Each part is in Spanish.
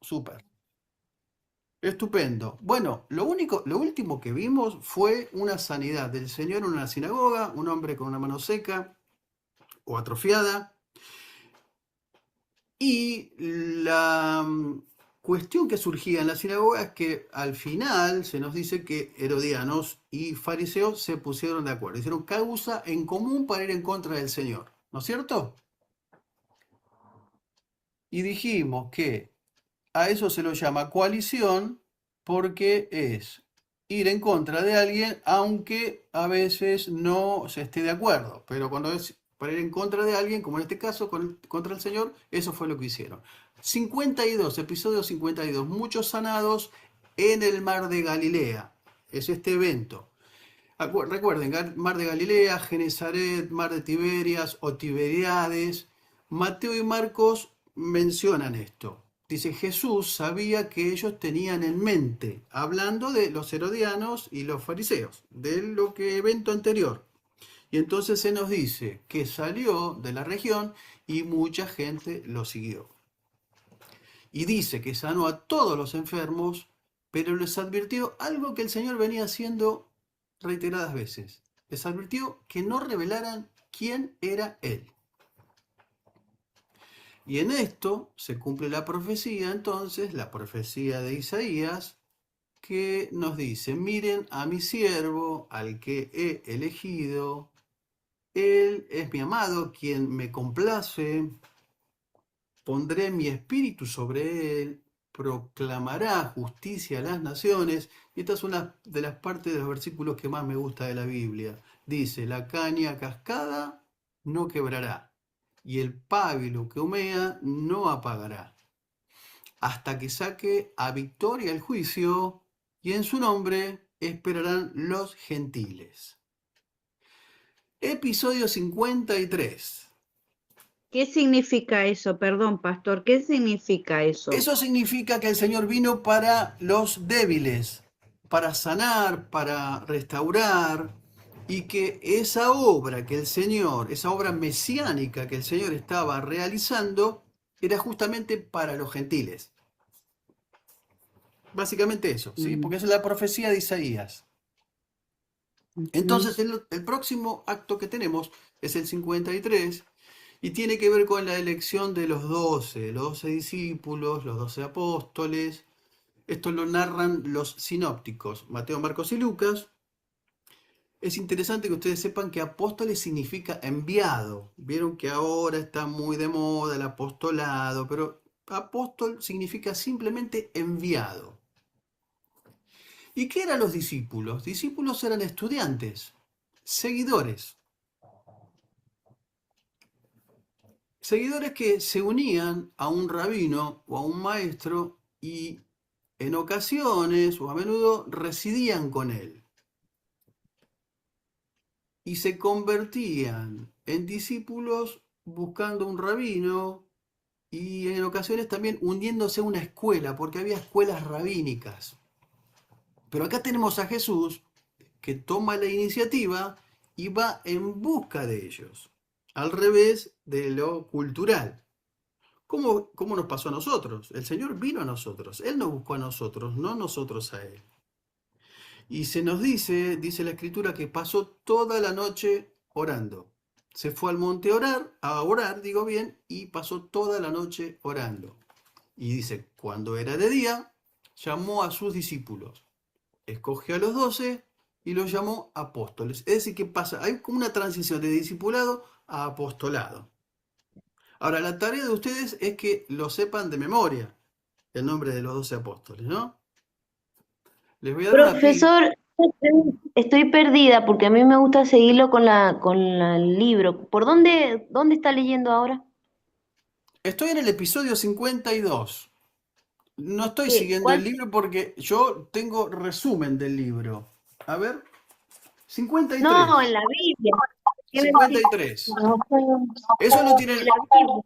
Súper. Estupendo. Bueno, lo último que vimos fue una sanidad del Señor en una sinagoga, un hombre con una mano seca o atrofiada. Y la cuestión que surgía en la sinagoga es que al final se nos dice que herodianos y fariseos se pusieron de acuerdo, hicieron causa en común para ir en contra del Señor, ¿no es cierto? Y dijimos que a eso se lo llama coalición porque es ir en contra de alguien, aunque a veces no se esté de acuerdo. Pero cuando es para ir en contra de alguien, como en este caso, contra el Señor, eso fue lo que hicieron. 52, episodio 52, muchos sanados en el mar de Galilea. Es este evento. Recuerden, mar de Galilea, Genezaret, mar de Tiberias o Tiberiades. Mateo y Marcos mencionan esto. Dice, Jesús sabía que ellos tenían en mente, hablando de los herodianos y los fariseos, de lo que evento anterior. Y entonces se nos dice que salió de la región y mucha gente lo siguió. Y dice que sanó a todos los enfermos, pero les advirtió algo que el Señor venía haciendo reiteradas veces. Les advirtió que no revelaran quién era Él. Y en esto se cumple la profecía, entonces, la profecía de Isaías, que nos dice, miren a mi siervo, al que he elegido, Él es mi amado, quien me complace, pondré mi espíritu sobre él, proclamará justicia a las naciones. Y esta es una de las partes de los versículos que más me gusta de la Biblia. Dice, la caña cascada no quebrará, y el pábilo que humea no apagará, hasta que saque a victoria el juicio, y en su nombre esperarán los gentiles. Episodio 53. ¿Qué significa eso? Perdón, pastor, ¿qué significa eso? Eso significa que el Señor vino para los débiles, para sanar, para restaurar, y que esa obra que el Señor, esa obra mesiánica que el Señor estaba realizando, era justamente para los gentiles. Básicamente eso, ¿sí? Mm, Porque esa es la profecía de Isaías. ujú. Entonces, el próximo acto que tenemos es el 53 y tiene que ver con la elección de los 12 discípulos, los 12 apóstoles. Esto lo narran los sinópticos, Mateo, Marcos y Lucas. Es interesante que ustedes sepan que apóstoles significa enviado. Vieron que ahora está muy de moda el apostolado, pero apóstol significa simplemente enviado. ¿Y qué eran los discípulos? Discípulos eran estudiantes, seguidores. Seguidores que se unían a un rabino o a un maestro y en ocasiones o a menudo residían con él. Y se convertían en discípulos buscando un rabino y en ocasiones también hundiéndose a una escuela, porque había escuelas rabínicas. Pero acá tenemos a Jesús que toma la iniciativa y va en busca de ellos, al revés de lo cultural. ¿Cómo nos pasó a nosotros? El Señor vino a nosotros, Él nos buscó a nosotros, no nosotros a Él. Y se nos dice la escritura, que pasó toda la noche orando. Se fue al monte a orar, digo bien, y pasó toda la noche orando. Y dice, cuando era de día, llamó a sus discípulos, escogió a los 12 y los llamó apóstoles. Es decir, que pasa, hay como una transición de discipulado a apostolado. Ahora, la tarea de ustedes es que lo sepan de memoria, el nombre de los 12 apóstoles, ¿no? Les voy a dar una pista. Profesor, estoy perdida porque a mí me gusta seguirlo con el libro. ¿Por dónde está leyendo ahora? Estoy en el episodio 52. No estoy ¿Qué? siguiendo el ¿Cuál? libro porque yo tengo resumen del libro. A ver, No, 53. en la Biblia. ¿Qué me decís? 53. Profe, Eso lo en tienen. la Biblia.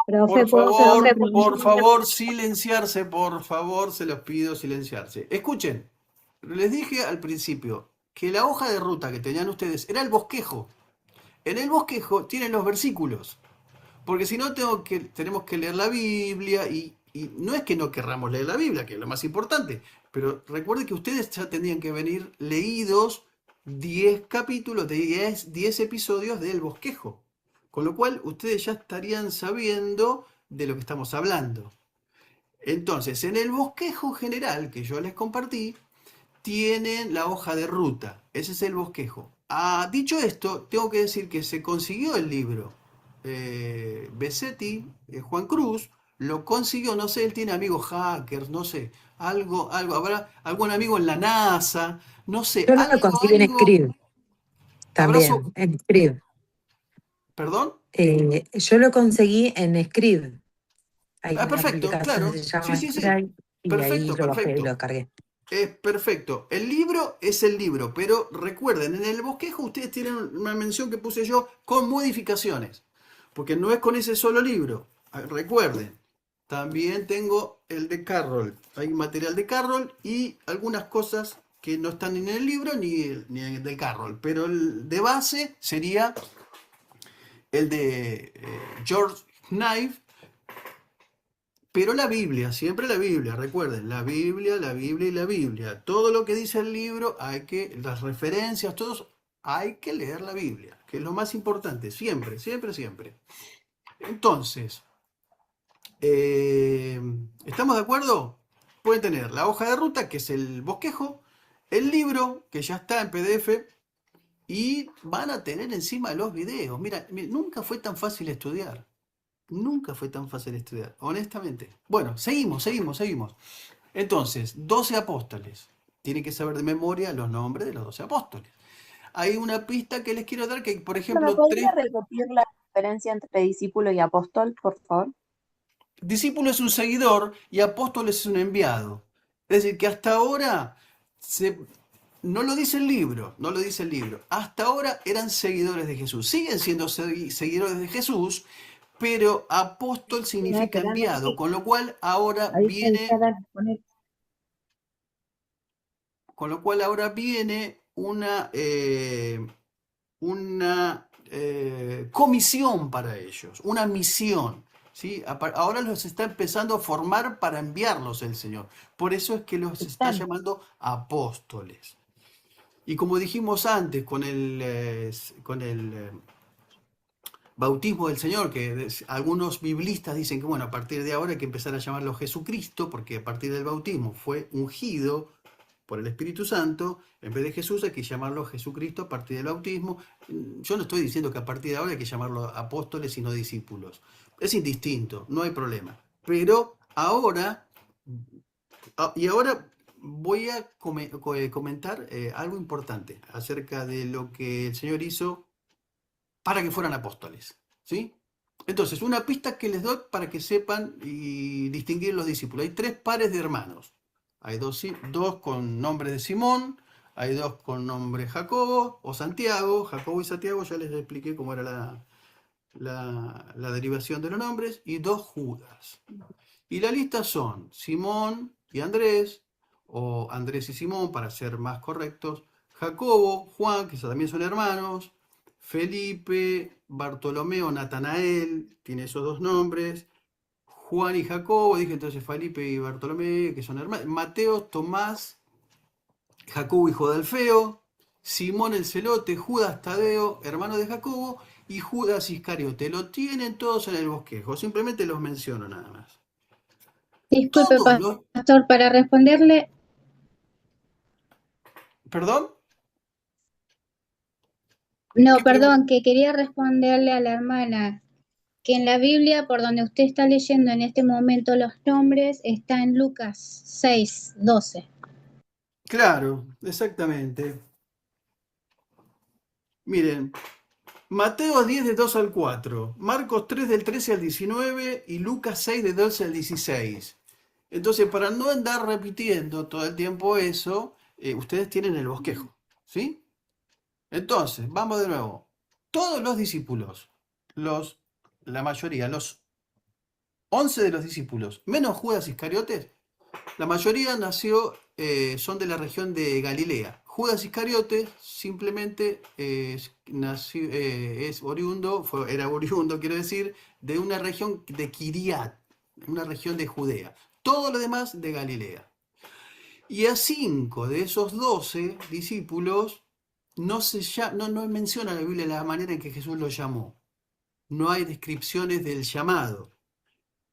Profe, ¿puedo hacer una Por pregunta? favor, silenciarse, por favor, se los pido silenciarse. Escuchen, les dije al principio que la hoja de ruta que tenían ustedes era el bosquejo. En el bosquejo tienen los versículos, porque si no tenemos que leer la Biblia y y no es que no querramos leer la Biblia, que es lo más importante, pero recuerde que ustedes ya tendrían que venir leídos 10 capítulos, de 10 episodios del Bosquejo. Con lo cual, ustedes ya estarían sabiendo de lo que estamos hablando. Entonces, en el Bosquejo general que yo les compartí, tienen la hoja de ruta. Ese es el bosquejo. Dicho esto, tengo que decir que se consiguió el libro. Besetti, Juan Cruz, lo consiguió, no sé, él tiene amigos hackers, no sé, habrá algún amigo en la NASA, no sé, Yo lo conseguí en Scribd abrazo, también, en Scribd. perdón. Yo lo conseguí en Scribd. Hay una Perfecto, aplicación que claro, se sí, llama sí, sí, Scribd y ahí perfecto, lo bajé y lo perfecto. descargué. Perfecto. El libro es el libro, pero recuerden, en el bosquejo ustedes tienen una mención que puse yo con modificaciones, porque no es con ese solo libro. Recuerden, también tengo el de Carroll. Hay material de Carroll y algunas cosas que no están ni en el libro ni en el de Carroll, pero el de base sería el de George Knife. Pero la Biblia, siempre la Biblia, recuerden, la Biblia, la Biblia y la Biblia. Todo lo que dice el libro, las referencias, todos, hay que leer la Biblia, que es lo más importante, siempre, siempre, siempre. Entonces, ¿estamos de acuerdo? Pueden tener la hoja de ruta, que es el bosquejo, el libro, que ya está en PDF, y van a tener encima los videos. Mira, nunca fue tan fácil estudiar. Nunca fue tan fácil estudiar, honestamente. Bueno, seguimos. Entonces, 12 apóstoles. Tienen que saber de memoria los nombres de los 12 apóstoles. Hay una pista que les quiero dar que, por ¿Me ejemplo, podría repetir la diferencia entre discípulo y apóstol, por favor? discípulo es un seguidor y apóstol es un enviado. Es decir, que hasta ahora no lo dice el libro, no lo dice el libro. Hasta ahora eran seguidores de Jesús. Siguen siendo seguidores de Jesús, pero apóstol significa enviado, con lo cual ahora viene una comisión para ellos, una misión. ¿Sí? Ahora los está empezando a formar para enviarlos el Señor. Por eso es que los está llamando apóstoles. Y como dijimos antes, con el bautismo del Señor, que algunos biblistas dicen que bueno, a partir de ahora hay que empezar a llamarlo Jesucristo, porque a partir del bautismo fue ungido por el Espíritu Santo, en vez de Jesús hay que llamarlo Jesucristo a partir del bautismo. Yo no estoy diciendo que a partir de ahora hay que llamarlo apóstoles y no discípulos. Es indistinto, no hay problema. Pero ahora, voy a comentar algo importante acerca de lo que el Señor hizo para que fueran apóstoles. ¿Sí? Entonces, una pista que les doy para que sepan y distinguir los discípulos. Hay 3 pares de hermanos. Hay dos con nombre de Simón, hay 2 con nombre Jacobo o Santiago. Jacobo y Santiago ya les expliqué cómo era la derivación de los nombres, y 2 Judas. Y la lista son Simón y Andrés, o Andrés y Simón para ser más correctos, Jacobo, Juan, que también son hermanos, Felipe, Bartolomeo, Natanael, tiene esos 2 nombres, Juan y Jacobo, dije entonces Felipe y Bartolomé, que son hermanos, Mateo, Tomás, Jacobo hijo de Alfeo, Simón el Celote, Judas Tadeo, hermano de Jacobo, y Judas Iscariote. Lo tienen todos en el bosquejo, simplemente los menciono nada más. Disculpe, Todos los... pastor, para responderle, ¿Perdón? no, ¿Qué perdón, que quería responderle a la hermana que en la Biblia, por donde usted está leyendo en este momento los nombres, está en Lucas 6:12. Claro, exactamente. Miren, Mateo 10 de 2 al 4, Marcos 3 del 13 al 19 y Lucas 6 de 12 al 16. Entonces, para no andar repitiendo todo el tiempo eso, ustedes tienen el bosquejo, ¿sí? Entonces, vamos de nuevo. Todos los discípulos, la mayoría, los 11 de los discípulos, menos Judas Iscariotes, la mayoría son de la región de Galilea. Judas Iscariote simplemente era oriundo, quiero decir, de una región de Kiriat. una región de Judea. Todo lo demás de Galilea. Y a 5 de esos 12 discípulos no menciona la Biblia la manera en que Jesús los llamó. No hay descripciones del llamado.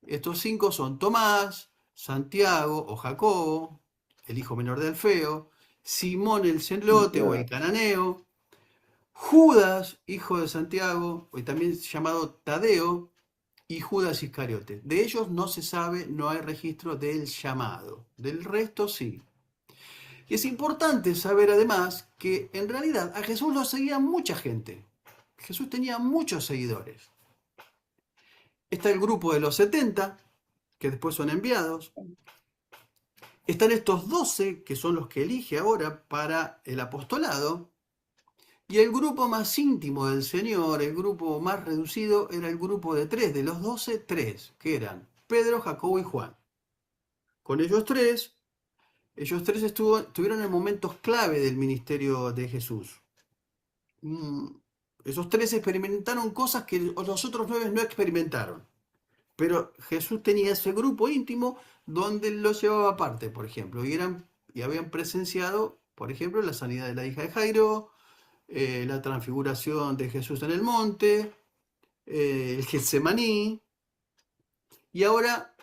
Estos 5 son Tomás, Santiago o Jacobo, el hijo menor de Alfeo, Simón el celote o el cananeo, Judas, hijo de Santiago, hoy también llamado Tadeo, y Judas Iscariote. De ellos no se sabe, no hay registro del llamado. Del resto sí. Y es importante saber además que en realidad a Jesús lo seguía mucha gente. Jesús tenía muchos seguidores. Está el grupo de los 70, que después son enviados. Están estos 12, que son los que elige ahora para el apostolado. Y el grupo más íntimo del Señor, el grupo más reducido, era el grupo de 3, de los 12, 3, que eran Pedro, Jacobo y Juan. Con ellos tres estuvieron en momentos clave del ministerio de Jesús. Esos 3 experimentaron cosas que los otros 9 no experimentaron. Pero Jesús tenía ese grupo íntimo donde él los llevaba aparte, por ejemplo, y habían presenciado, por ejemplo, la sanidad de la hija de Jairo, la transfiguración de Jesús en el monte, el Getsemaní. Y ahora,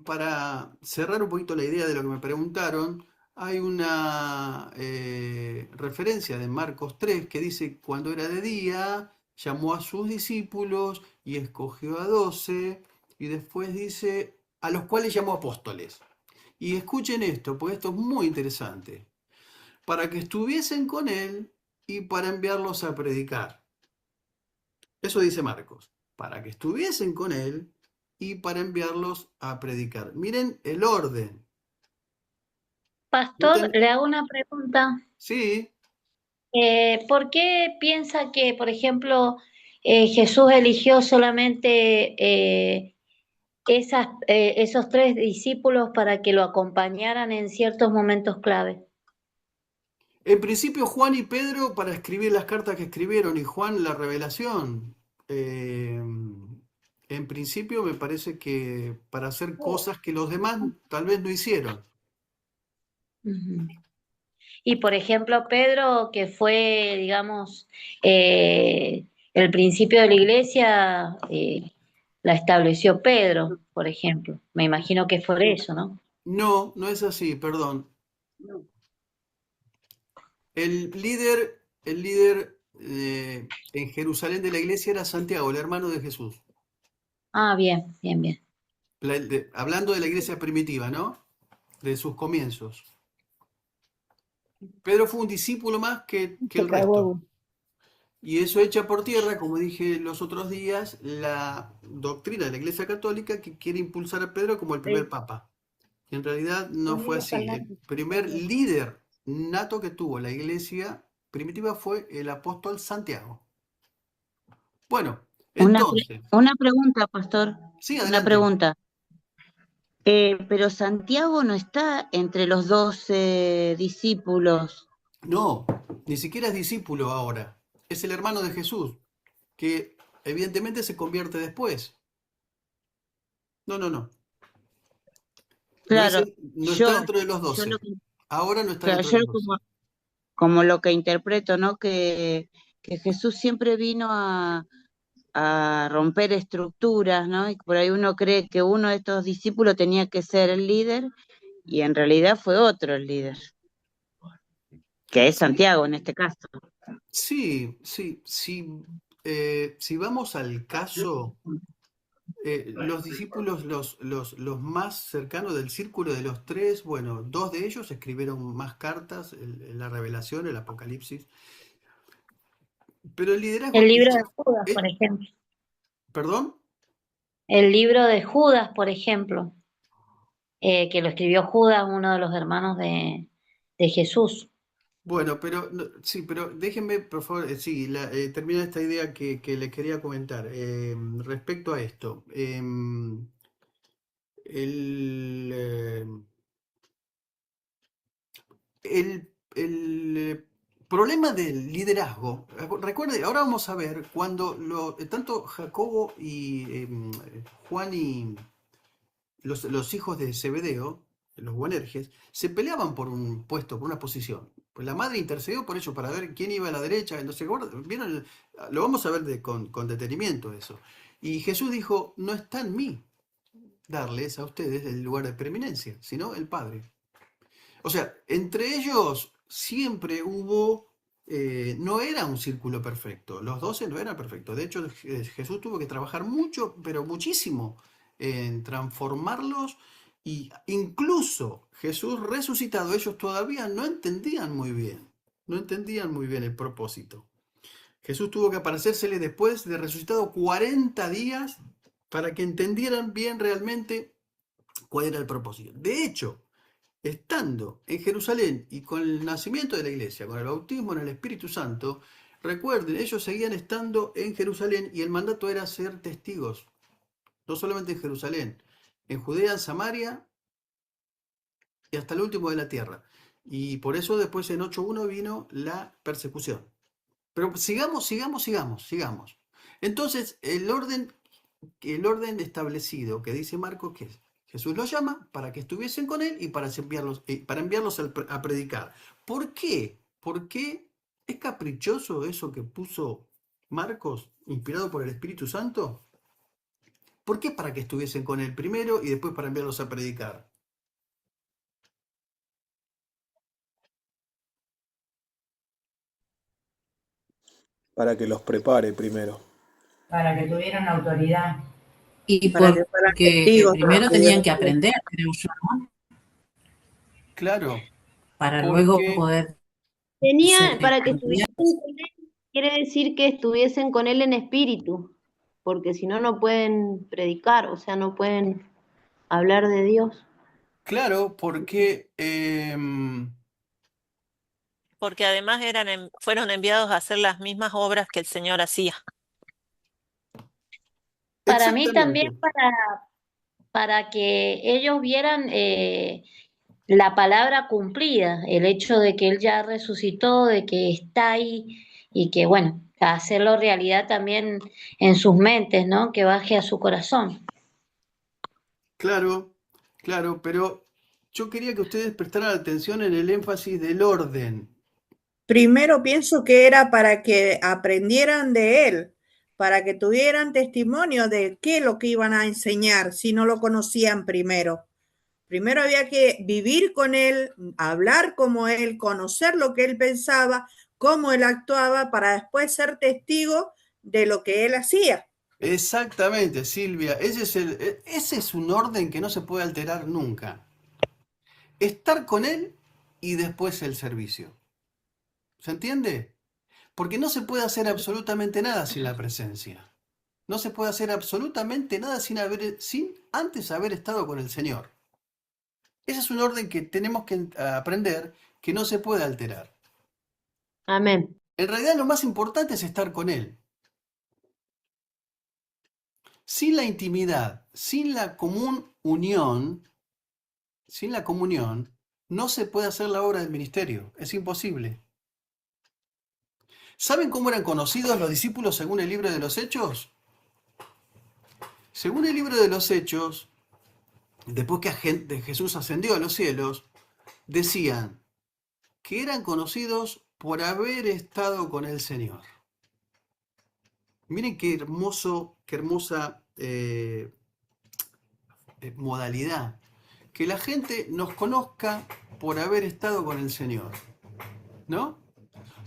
para cerrar un poquito la idea de lo que me preguntaron, hay una referencia de Marcos 3 que dice, cuando era de día, llamó a sus discípulos y escogió a 12, y después dice, a los cuales llamó apóstoles. Y escuchen esto, porque esto es muy interesante. Para que estuviesen con él y para enviarlos a predicar. Eso dice Marcos. Para que estuviesen con él y para enviarlos a predicar. Miren el orden. Pastor, le hago una pregunta. Sí, ¿Por qué piensa que, por ejemplo, Jesús eligió solamente esos 3 discípulos para que lo acompañaran en ciertos momentos clave? en principio Juan y Pedro para escribir las cartas que escribieron y Juan la revelación. En principio me parece que para hacer cosas que los demás tal vez no hicieron. Ujú. Y, por ejemplo, Pedro, que fue, digamos, el principio de la iglesia, la estableció Pedro, por ejemplo. Me imagino que es por eso, ¿no? No, no es así, perdón. El líder en Jerusalén de la iglesia era Santiago, el hermano de Jesús. Ah, bien, bien, bien. Hablando de la iglesia primitiva, ¿no? De sus comienzos. Pedro fue un discípulo más que el resto. Y eso echa por tierra, como dije los otros días, la doctrina de la Iglesia Católica que quiere impulsar a Pedro como el primer papa. Y en realidad no fue así. El primer líder nato que tuvo la Iglesia primitiva fue el apóstol Santiago. Bueno, entonces, Una pregunta, pastor. sí, Una adelante. pregunta. Pero Santiago no está entre los 12 discípulos. No, ni siquiera es discípulo ahora. Es el hermano de Jesús, que evidentemente se convierte después. No. No, Claro, no yo, está dentro de los yo 12. lo que, Ahora no está claro, dentro de yo los 12. como lo que interpreto, ¿no? Que Jesús siempre vino a romper estructuras, ¿no? Y por ahí uno cree que uno de estos discípulos tenía que ser el líder y en realidad fue otro el líder, que es Santiago en este caso. Sí. Si vamos al caso, los discípulos, los más cercanos del círculo de los 3, bueno, 2 de ellos escribieron más cartas, la Revelación, el Apocalipsis, pero el liderazgo El libro de quizás... Judas, por ejemplo. ¿Perdón? El libro de Judas, por ejemplo, que lo escribió Judas, uno de los hermanos de Jesús. Bueno, pero sí, pero déjenme, por favor, terminar esta idea que les quería comentar respecto a esto. El, eh, el problema del liderazgo, recuerde, ahora vamos a ver cuando tanto Jacobo y Juan los hijos de Zebedeo, los Boanerges, se peleaban por un puesto, por una posición. Pues la madre intercedió por ellos para ver quién iba a la derecha. Entonces, ¿vieron? Lo vamos a ver con detenimiento eso. Y Jesús dijo, no está en mí darles a ustedes el lugar de preeminencia, sino el Padre. O sea, entre ellos siempre hubo, no era un círculo perfecto, los 12 no eran perfectos. De hecho, Jesús tuvo que trabajar mucho, pero muchísimo, en transformarlos, y incluso Jesús resucitado, ellos todavía no entendían muy bien, el propósito. Jesús tuvo que aparecérsele después de resucitado 40 días para que entendieran bien realmente cuál era el propósito. De hecho, estando en Jerusalén y con el nacimiento de la iglesia, con el bautismo en el Espíritu Santo, recuerden, ellos seguían estando en Jerusalén y el mandato era ser testigos, no solamente en Jerusalén, en Judea, en Samaria y hasta el último de la tierra. Y por eso después en 8.1 vino la persecución. Pero sigamos. Entonces, el orden establecido que dice Marcos, que es, Jesús los llama para que estuviesen con él y para enviarlos a predicar. ¿Por qué? ¿Por qué es caprichoso eso que puso Marcos, inspirado por el Espíritu Santo? ¿Por qué para que estuviesen con él primero y después para enviarlos a predicar? Para que los prepare primero. Para que tuvieran autoridad. Y Para que fueran porque testigos primero de tenían Dios. que aprender, creo yo, ¿no? Claro, Para luego porque, poder Para que enseñar. estuviesen con él, quiere decir que estuviesen con él en espíritu, porque si no, no pueden predicar, o sea, no pueden hablar de Dios. claro, porque Porque además fueron enviados a hacer las mismas obras que el Señor hacía. Para mí también exactamente. para que ellos vieran la palabra cumplida, el hecho de que Él ya resucitó, de que está ahí y que, bueno, hacerlo realidad también en sus mentes, ¿no? Que baje a su corazón. Claro, pero yo quería que ustedes prestaran atención en el énfasis del orden. Primero pienso que era para que aprendieran de él, para que tuvieran testimonio de qué es lo que iban a enseñar si no lo conocían primero. Primero había que vivir con él, hablar como él, conocer lo que él pensaba, cómo él actuaba, para después ser testigo de lo que él hacía. Exactamente, Silvia. Ese es un orden que no se puede alterar nunca. Estar con él y después el servicio. ¿Se entiende? Porque no se puede hacer absolutamente nada sin la presencia. No se puede hacer absolutamente nada sin antes haber estado con el Señor. Ese es un orden que tenemos que aprender, que no se puede alterar. Amén. En realidad lo más importante es estar con Él. Sin la intimidad, sin la comunión, no se puede hacer la obra del ministerio. Es imposible. ¿Saben cómo eran conocidos los discípulos según el libro de los Hechos? Según el libro de los Hechos, después que Jesús ascendió a los cielos, decían que eran conocidos por haber estado con el Señor. Miren qué hermosa modalidad. Que la gente nos conozca por haber estado con el Señor. ¿No?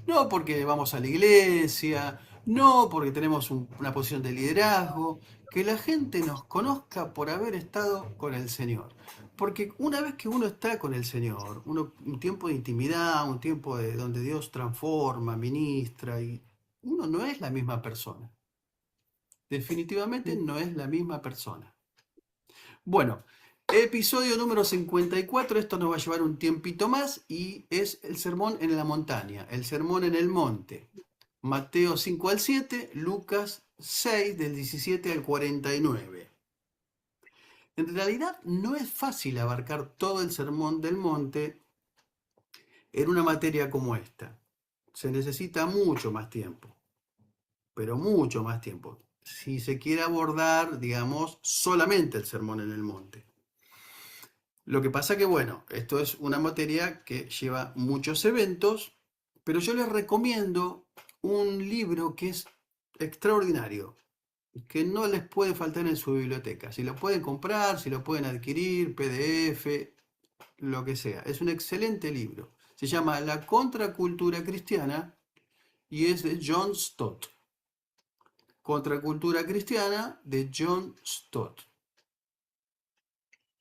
No porque vamos a la iglesia, no porque tenemos una posición de liderazgo. Que la gente nos conozca por haber estado con el Señor. Porque una vez que uno está con el Señor, un tiempo de intimidad, un tiempo donde Dios transforma, ministra, y uno no es la misma persona. Definitivamente no es la misma persona. Bueno, episodio número 54, esto nos va a llevar un tiempito más y es el sermón en la montaña, el sermón en el monte. Mateo 5 al 7, Lucas 6 del 17 al 49. En realidad no es fácil abarcar todo el sermón del monte en una materia como esta. Se necesita mucho más tiempo, pero mucho más tiempo, si se quiere abordar, digamos, solamente el sermón en el monte. Lo que pasa que, bueno, esto es una materia que lleva muchos eventos, pero yo les recomiendo un libro que es extraordinario, que no les puede faltar en su biblioteca. Si lo pueden comprar, si lo pueden adquirir, PDF, lo que sea. Es un excelente libro. Se llama La Contracultura Cristiana y es de John Stott. Contracultura Cristiana de John Stott.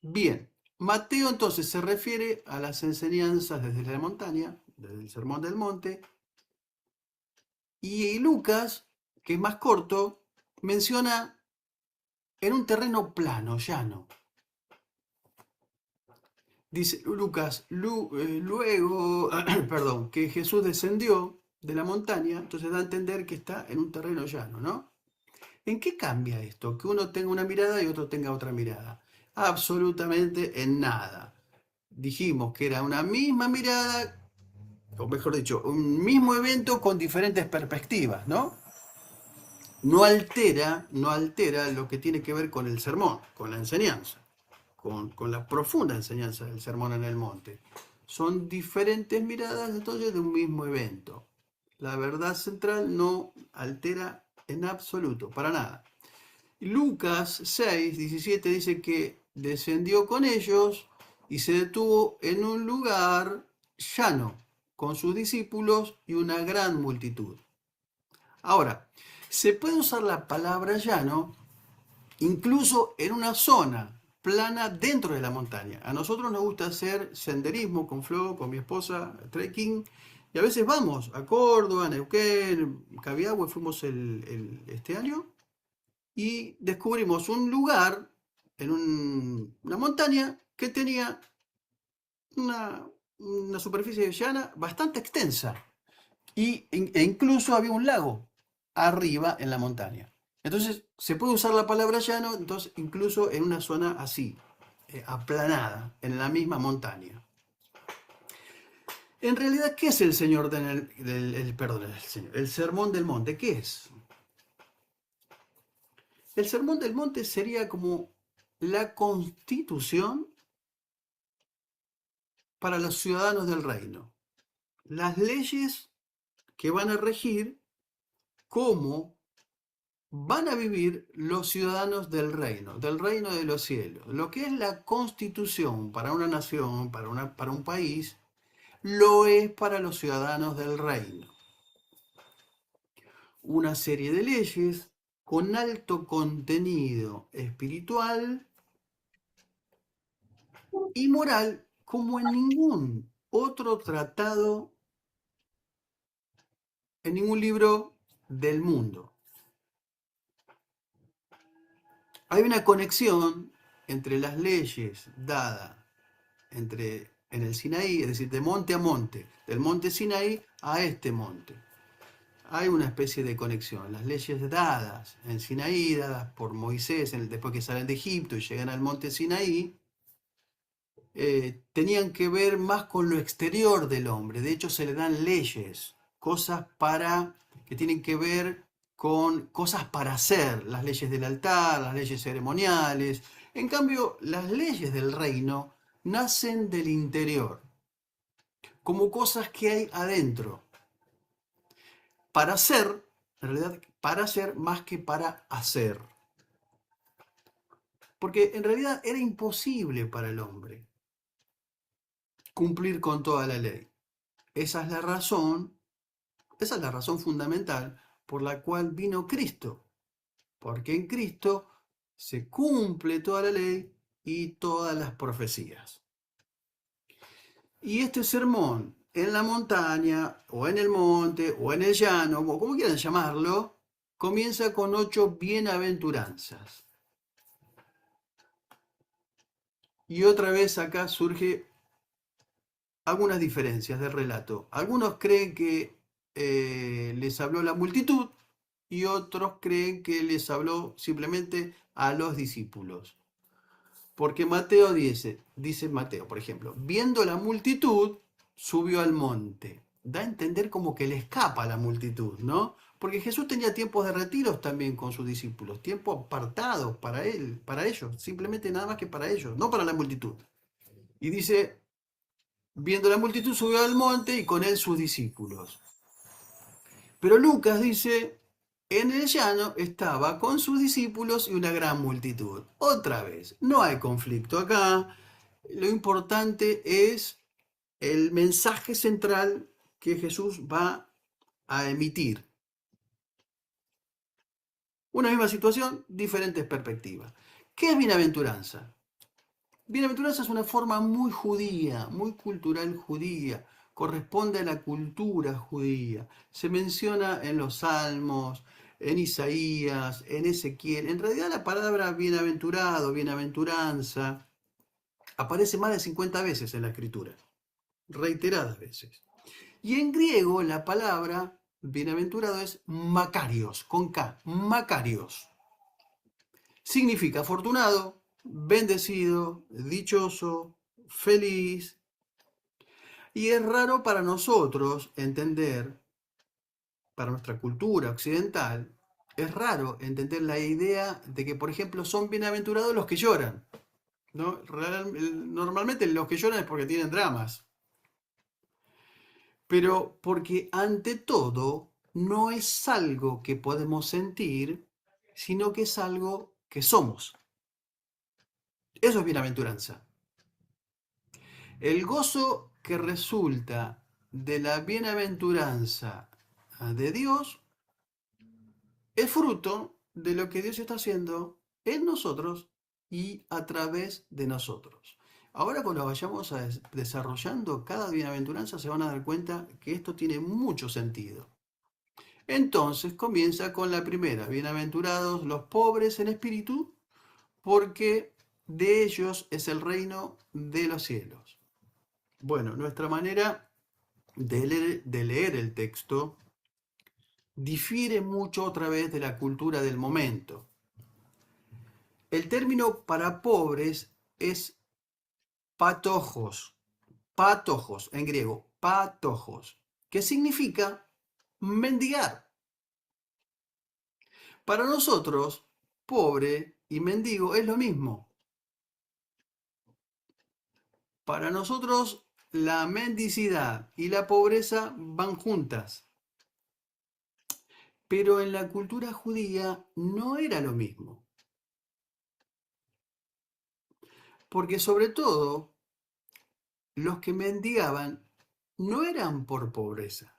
Bien, Mateo entonces se refiere a las enseñanzas desde la montaña, desde el Sermón del Monte, y Lucas, que es más corto, menciona en un terreno plano, llano. Dice Lucas, luego, perdón, que Jesús descendió de la montaña, entonces da a entender que está en un terreno llano, ¿no? ¿En qué cambia esto? Que uno tenga una mirada y otro tenga otra mirada. Absolutamente en nada. Dijimos que era una misma mirada, o mejor dicho, un mismo evento con diferentes perspectivas, ¿no? No altera lo que tiene que ver con el sermón, con la enseñanza, con la profunda enseñanza del Sermón en el Monte. Son diferentes miradas entonces de un mismo evento. La verdad central no altera en absoluto, para nada. Lucas 6, 17 dice que descendió con ellos y se detuvo en un lugar llano, con sus discípulos y una gran multitud. Ahora, se puede usar la palabra llano incluso en una zona plana dentro de la montaña. A nosotros nos gusta hacer senderismo con Flo, con mi esposa, trekking, y a veces vamos a Córdoba, Neuquén, Cabiahue, fuimos este año, y descubrimos un lugar en una montaña que tenía una superficie llana bastante extensa, e incluso había un lago arriba en la montaña. Entonces se puede usar la palabra llano, entonces incluso en una zona así, aplanada, en la misma montaña. En realidad, ¿qué es el Sermón del Monte? ¿Qué es? El Sermón del Monte sería como la constitución para los ciudadanos del reino. Las leyes que van a regir cómo van a vivir los ciudadanos del reino de los cielos. Lo que es la constitución para una nación, para un país, lo es para los ciudadanos del reino. Una serie de leyes con alto contenido espiritual y moral como en ningún otro tratado, en ningún libro del mundo. Hay una conexión entre las leyes dadas en el Sinaí, es decir, de monte a monte, del monte Sinaí a este monte. Hay una especie de conexión. Las leyes dadas en Sinaí, dadas por Moisés después que salen de Egipto y llegan al monte Sinaí, tenían que ver más con lo exterior del hombre. De hecho, se le dan leyes, cosas que tienen que ver con cosas para hacer, las leyes del altar, las leyes ceremoniales. En cambio, las leyes del reino nacen del interior, como cosas que hay adentro, para hacer, en realidad, para hacer más que para hacer. Porque en realidad era imposible para el hombre cumplir con toda la ley. Esa es la razón fundamental por la cual vino Cristo, porque en Cristo se cumple toda la ley y todas las profecías. Y este sermón en la montaña, o en el monte, o en el llano, o como quieran llamarlo, comienza con 8 bienaventuranzas. Y otra vez acá surge algunas diferencias del relato. Algunos creen que les habló la multitud y otros creen que les habló simplemente a los discípulos. Porque Mateo dice Mateo, por ejemplo, viendo la multitud, subió al monte. Da a entender como que le escapa a la multitud, ¿no? Porque Jesús tenía tiempos de retiros también con sus discípulos, tiempos apartados para ellos, simplemente nada más que para ellos, no para la multitud. Y dice, viendo la multitud subió al monte y con él sus discípulos. Pero Lucas dice, en el llano estaba con sus discípulos y una gran multitud. Otra vez, no hay conflicto acá. Lo importante es el mensaje central que Jesús va a emitir. Una misma situación, diferentes perspectivas. ¿Qué es bienaventuranza? Bienaventuranza es una forma muy judía, muy cultural judía, corresponde a la cultura judía. Se menciona en los Salmos, en Isaías, en Ezequiel. En realidad la palabra bienaventurado, bienaventuranza, aparece más de 50 veces en la Escritura, reiteradas veces. Y en griego la palabra bienaventurado es makarios, con K, makarios. Significa afortunado, bendecido, dichoso, feliz. Y es raro para nosotros entender, para nuestra cultura occidental, es raro entender la idea de que, por ejemplo, son bienaventurados los que lloran, ¿no? Normalmente los que lloran es porque tienen dramas. Pero porque ante todo no es algo que podemos sentir, sino que es algo que somos. Eso es bienaventuranza. El gozo que resulta de la bienaventuranza de Dios es fruto de lo que Dios está haciendo en nosotros y a través de nosotros. Ahora cuando vayamos desarrollando cada bienaventuranza se van a dar cuenta que esto tiene mucho sentido. Entonces comienza con la primera, bienaventurados los pobres en espíritu, porque de ellos es el reino de los cielos. Bueno, nuestra manera de leer el texto difiere mucho otra vez de la cultura del momento. El término para pobres es patojos, en griego, patojos, que significa mendigar. Para nosotros, pobre y mendigo es lo mismo. Para nosotros, la mendicidad y la pobreza van juntas. Pero en la cultura judía no era lo mismo. Porque sobre todo, los que mendigaban no eran por pobreza.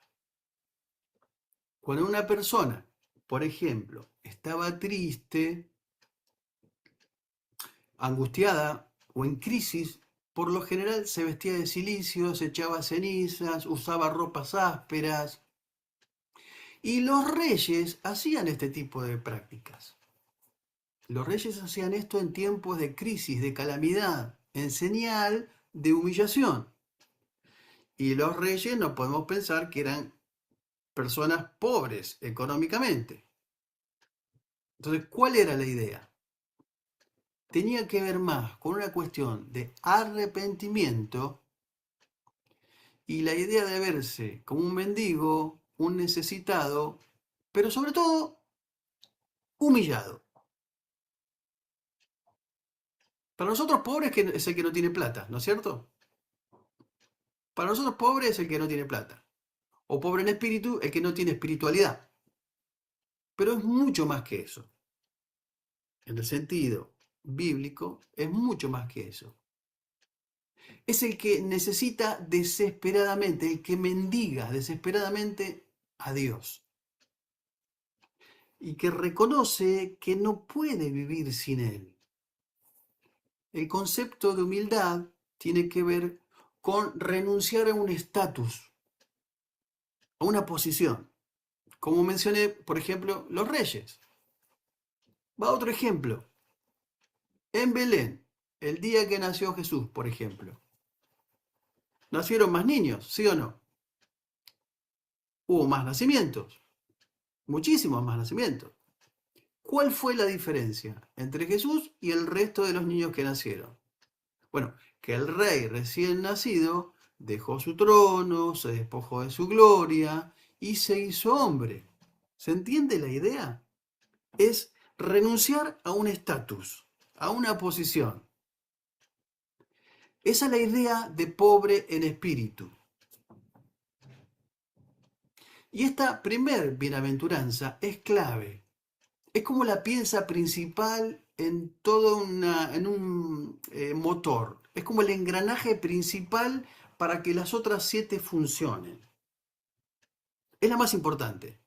Cuando una persona, por ejemplo, estaba triste, angustiada o en crisis, por lo general se vestía de cilicio, se echaba cenizas, usaba ropas ásperas. Y los reyes hacían este tipo de prácticas. Los reyes hacían esto en tiempos de crisis, de calamidad, en señal de humillación. Y los reyes no podemos pensar que eran personas pobres económicamente. Entonces, ¿cuál era la idea? Tenía que ver más con una cuestión de arrepentimiento y la idea de verse como un mendigo, un necesitado, pero sobre todo humillado. Para nosotros pobre es el que no tiene plata, ¿no es cierto? Para nosotros pobre es el que no tiene plata. O pobre en espíritu, el que no tiene espiritualidad. Pero es mucho más que eso. En el sentido bíblico, es mucho más que eso. Es el que necesita desesperadamente, el que mendiga desesperadamente a Dios. Y que reconoce que no puede vivir sin Él. El concepto de humildad tiene que ver con renunciar a un estatus, a una posición. Como mencioné, por ejemplo, los reyes. Va otro ejemplo. En Belén, el día que nació Jesús, por ejemplo, ¿nacieron más niños, sí o no? Hubo más nacimientos, muchísimos más nacimientos. ¿Cuál fue la diferencia entre Jesús y el resto de los niños que nacieron? Bueno, que el rey recién nacido dejó su trono, se despojó de su gloria y se hizo hombre. ¿Se entiende la idea? Es renunciar a un estatus, a una posición. Esa es la idea de pobre en espíritu. Y esta primer bienaventuranza es clave. Es como la pieza principal en todo en un motor. Es como el engranaje principal para que las otras 7 funcionen. Es la más importante.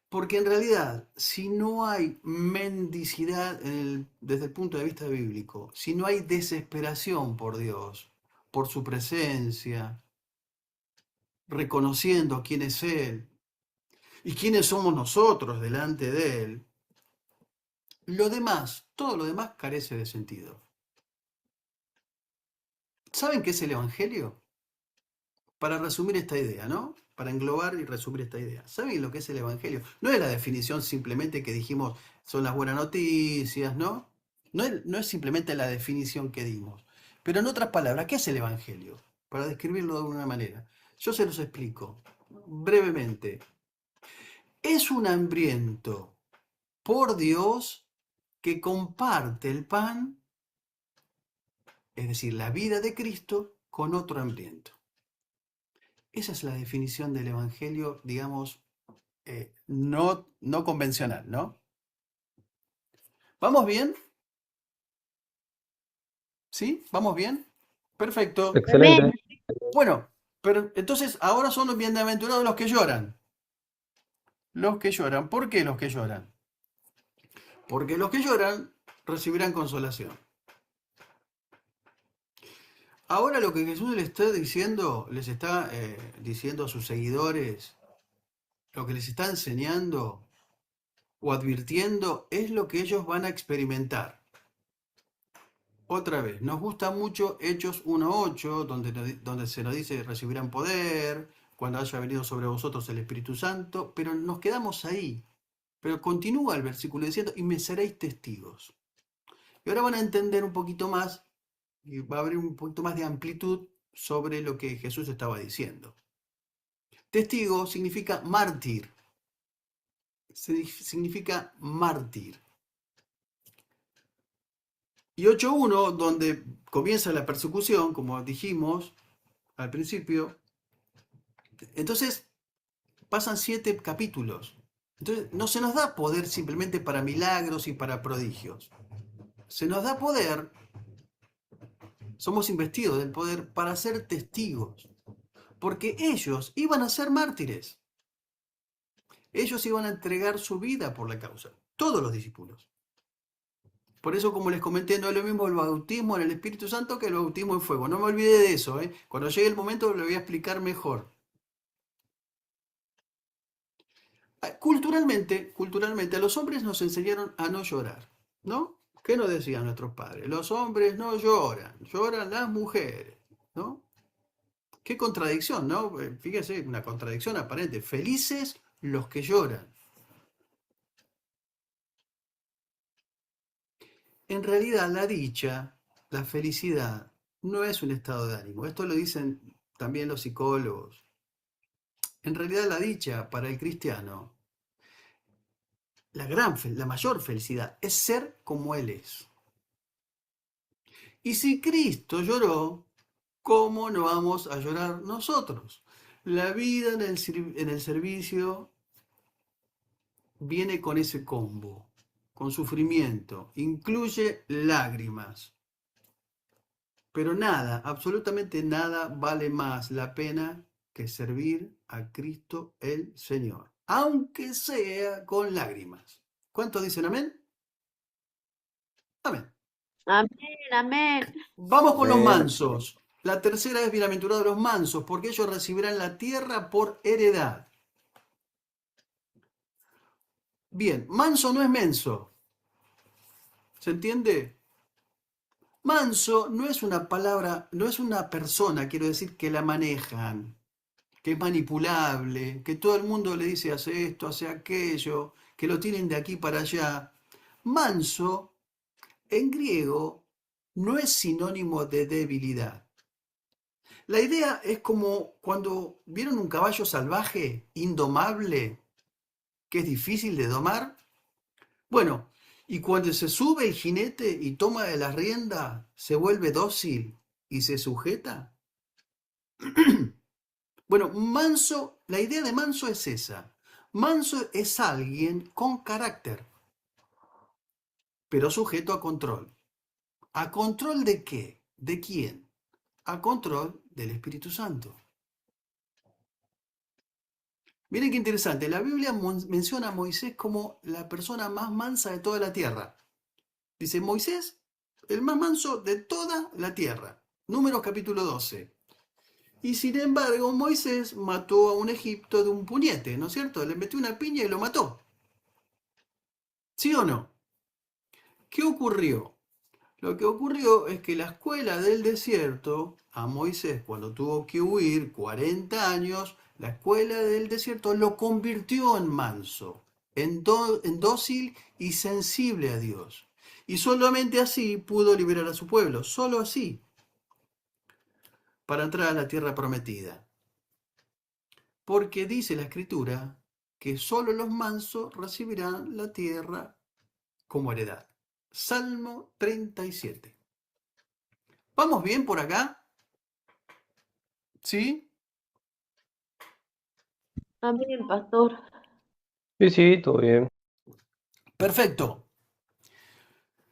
Porque en realidad, si no hay mendicidad desde el punto de vista bíblico, si no hay desesperación por Dios, por su presencia, reconociendo quién es Él y quiénes somos nosotros delante de Él, lo demás, todo lo demás carece de sentido. ¿Saben qué es el Evangelio? Para resumir esta idea, ¿no? Para englobar y resumir esta idea. ¿Saben lo que es el Evangelio? No es la definición simplemente que dijimos, son las buenas noticias, ¿no? No es simplemente la definición que dimos. Pero en otras palabras, ¿qué es el Evangelio? Para describirlo de alguna manera. Yo se los explico brevemente. Es un hambriento por Dios que comparte el pan, es decir, la vida de Cristo, con otro hambriento. Esa es la definición del Evangelio, digamos, no convencional, ¿no? ¿Vamos bien? ¿Sí? ¿Vamos bien? Perfecto. Excelente. Bueno, pero entonces ahora son los bienaventurados los que lloran. Los que lloran. ¿Por qué los que lloran? Porque los que lloran recibirán consolación. Ahora lo que Jesús les está diciendo a sus seguidores, lo que les está enseñando o advirtiendo es lo que ellos van a experimentar. Otra vez, nos gusta mucho Hechos 1:8, donde se nos dice recibirán poder, cuando haya venido sobre vosotros el Espíritu Santo, pero nos quedamos ahí. Pero continúa el versículo diciendo, y me seréis testigos. Y ahora van a entender un poquito más, y va a haber un poquito más de amplitud sobre lo que Jesús estaba diciendo. Testigo significa mártir. Significa mártir. Y 8:1, donde comienza la persecución, como dijimos al principio, entonces pasan 7 capítulos. Entonces no se nos da poder simplemente para milagros y para prodigios. Se nos da poder, somos investidos del poder para ser testigos. Porque ellos iban a ser mártires. Ellos iban a entregar su vida por la causa. Todos los discípulos. Por eso, como les comenté, no es lo mismo el bautismo en el Espíritu Santo que el bautismo en fuego. No me olvide de eso, ¿eh? Cuando llegue el momento lo voy a explicar mejor. Culturalmente a los hombres nos enseñaron a no llorar, ¿no? ¿Qué nos decían nuestros padres? Los hombres no lloran, lloran las mujeres, ¿no? Qué contradicción, ¿no? Fíjense, una contradicción aparente. Felices los que lloran. En realidad, la dicha, la felicidad, no es un estado de ánimo. Esto lo dicen también los psicólogos. En realidad, la dicha para el cristiano, la mayor felicidad, es ser como Él es. Y si Cristo lloró, ¿cómo no vamos a llorar nosotros? La vida en el servicio viene con ese combo, con sufrimiento, incluye lágrimas. Pero nada, absolutamente nada vale más la pena que servir a Cristo el Señor, aunque sea con lágrimas. ¿Cuántos dicen amén? Amén. Amén, amén. Vamos con los Amén. mansos. La tercera es bienaventurados los mansos, porque ellos recibirán la tierra por heredad. Bien, manso no es menso. ¿Se entiende? Manso no es una palabra, no es una persona, quiero decir, que la manejan, que es manipulable, que todo el mundo le dice hace esto, hace aquello, que lo tienen de aquí para allá. Manso, en griego, no es sinónimo de debilidad. La idea es como cuando vieron un caballo salvaje, indomable, que es difícil de domar. Bueno, Y cuando se sube el jinete y toma de la rienda, se vuelve dócil y se sujeta. Bueno, manso, la idea de manso es esa. Manso es alguien con carácter, pero sujeto a control. ¿A control de qué? ¿De quién? A control del Espíritu Santo. Miren qué interesante, la Biblia menciona a Moisés como la persona más mansa de toda la tierra. Dice Moisés, el más manso de toda la tierra. Números capítulo 12. Y sin embargo, Moisés mató a un egipto de un puñete, ¿no es cierto? Le metió una piña y lo mató. ¿Sí o no? ¿Qué ocurrió? Lo que ocurrió es que la escuela del desierto, a Moisés cuando tuvo que huir 40 años, la escuela del desierto lo convirtió en manso, en dócil y sensible a Dios. Y solamente así pudo liberar a su pueblo, solo así, para entrar a la tierra prometida. Porque dice la Escritura que solo los mansos recibirán la tierra como heredad. Salmo 37. ¿Vamos bien por acá? ¿Sí? Amén, pastor. Sí, sí, todo bien. Perfecto.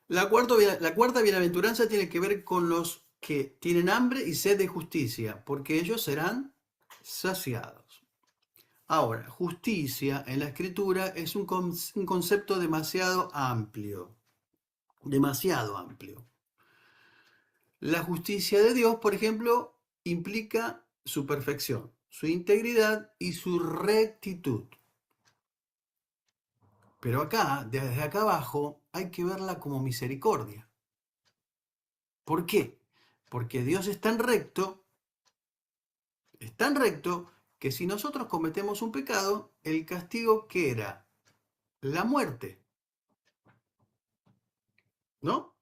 La cuarta bienaventuranza tiene que ver con los que tienen hambre y sed de justicia, porque ellos serán saciados. Ahora, justicia en la Escritura es un concepto demasiado amplio. Demasiado amplio. La justicia de Dios, por ejemplo, implica su perfección, su integridad y su rectitud. Pero acá, desde acá abajo, hay que verla como misericordia. ¿Por qué? Porque Dios es tan recto que si nosotros cometemos un pecado, el castigo ¿qué era? La muerte. ¿No?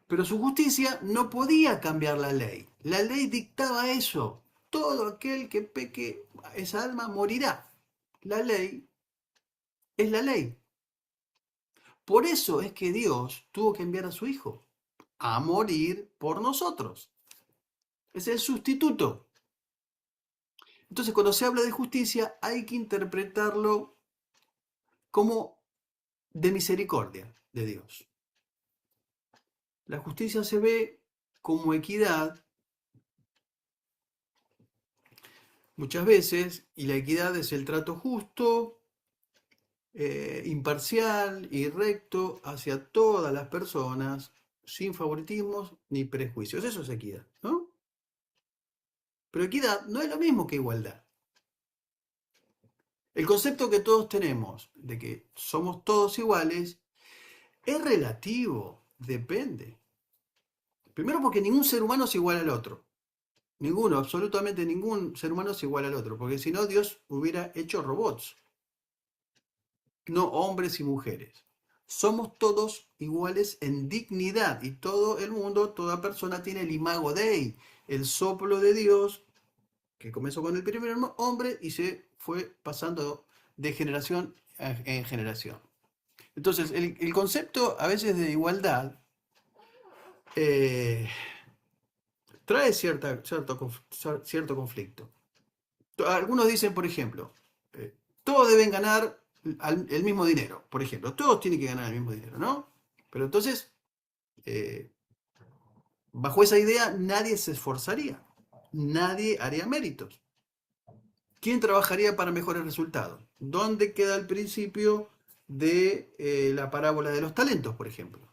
Pero su justicia no podía cambiar la ley. La ley dictaba eso. Todo aquel que peque, esa alma morirá. La ley es la ley. Por eso es que Dios tuvo que enviar a su Hijo a morir por nosotros. Es el sustituto. Entonces, cuando se habla de justicia, hay que interpretarlo como de misericordia de Dios. La justicia se ve como equidad muchas veces, y la equidad es el trato justo, imparcial y recto hacia todas las personas, sin favoritismos ni prejuicios. Eso es equidad, ¿no? Pero equidad no es lo mismo que igualdad. El concepto que todos tenemos de que somos todos iguales es relativo, depende. Primero porque ningún ser humano es igual al otro. Ninguno, absolutamente ningún ser humano es igual al otro, porque si no Dios hubiera hecho robots, no hombres y mujeres. Somos todos iguales en dignidad y todo el mundo, toda persona tiene el imago Dei, el soplo de Dios, que comenzó con el primer hombre y se fue pasando de generación en generación. Entonces, el concepto a veces de igualdad trae cierto conflicto. Algunos dicen, por ejemplo, todos deben ganar el mismo dinero, por ejemplo. Todos tienen que ganar el mismo dinero, ¿no? Pero entonces, bajo esa idea, nadie se esforzaría. Nadie haría méritos. ¿Quién trabajaría para mejores resultados? ¿Dónde queda el principio de la parábola de los talentos, por ejemplo?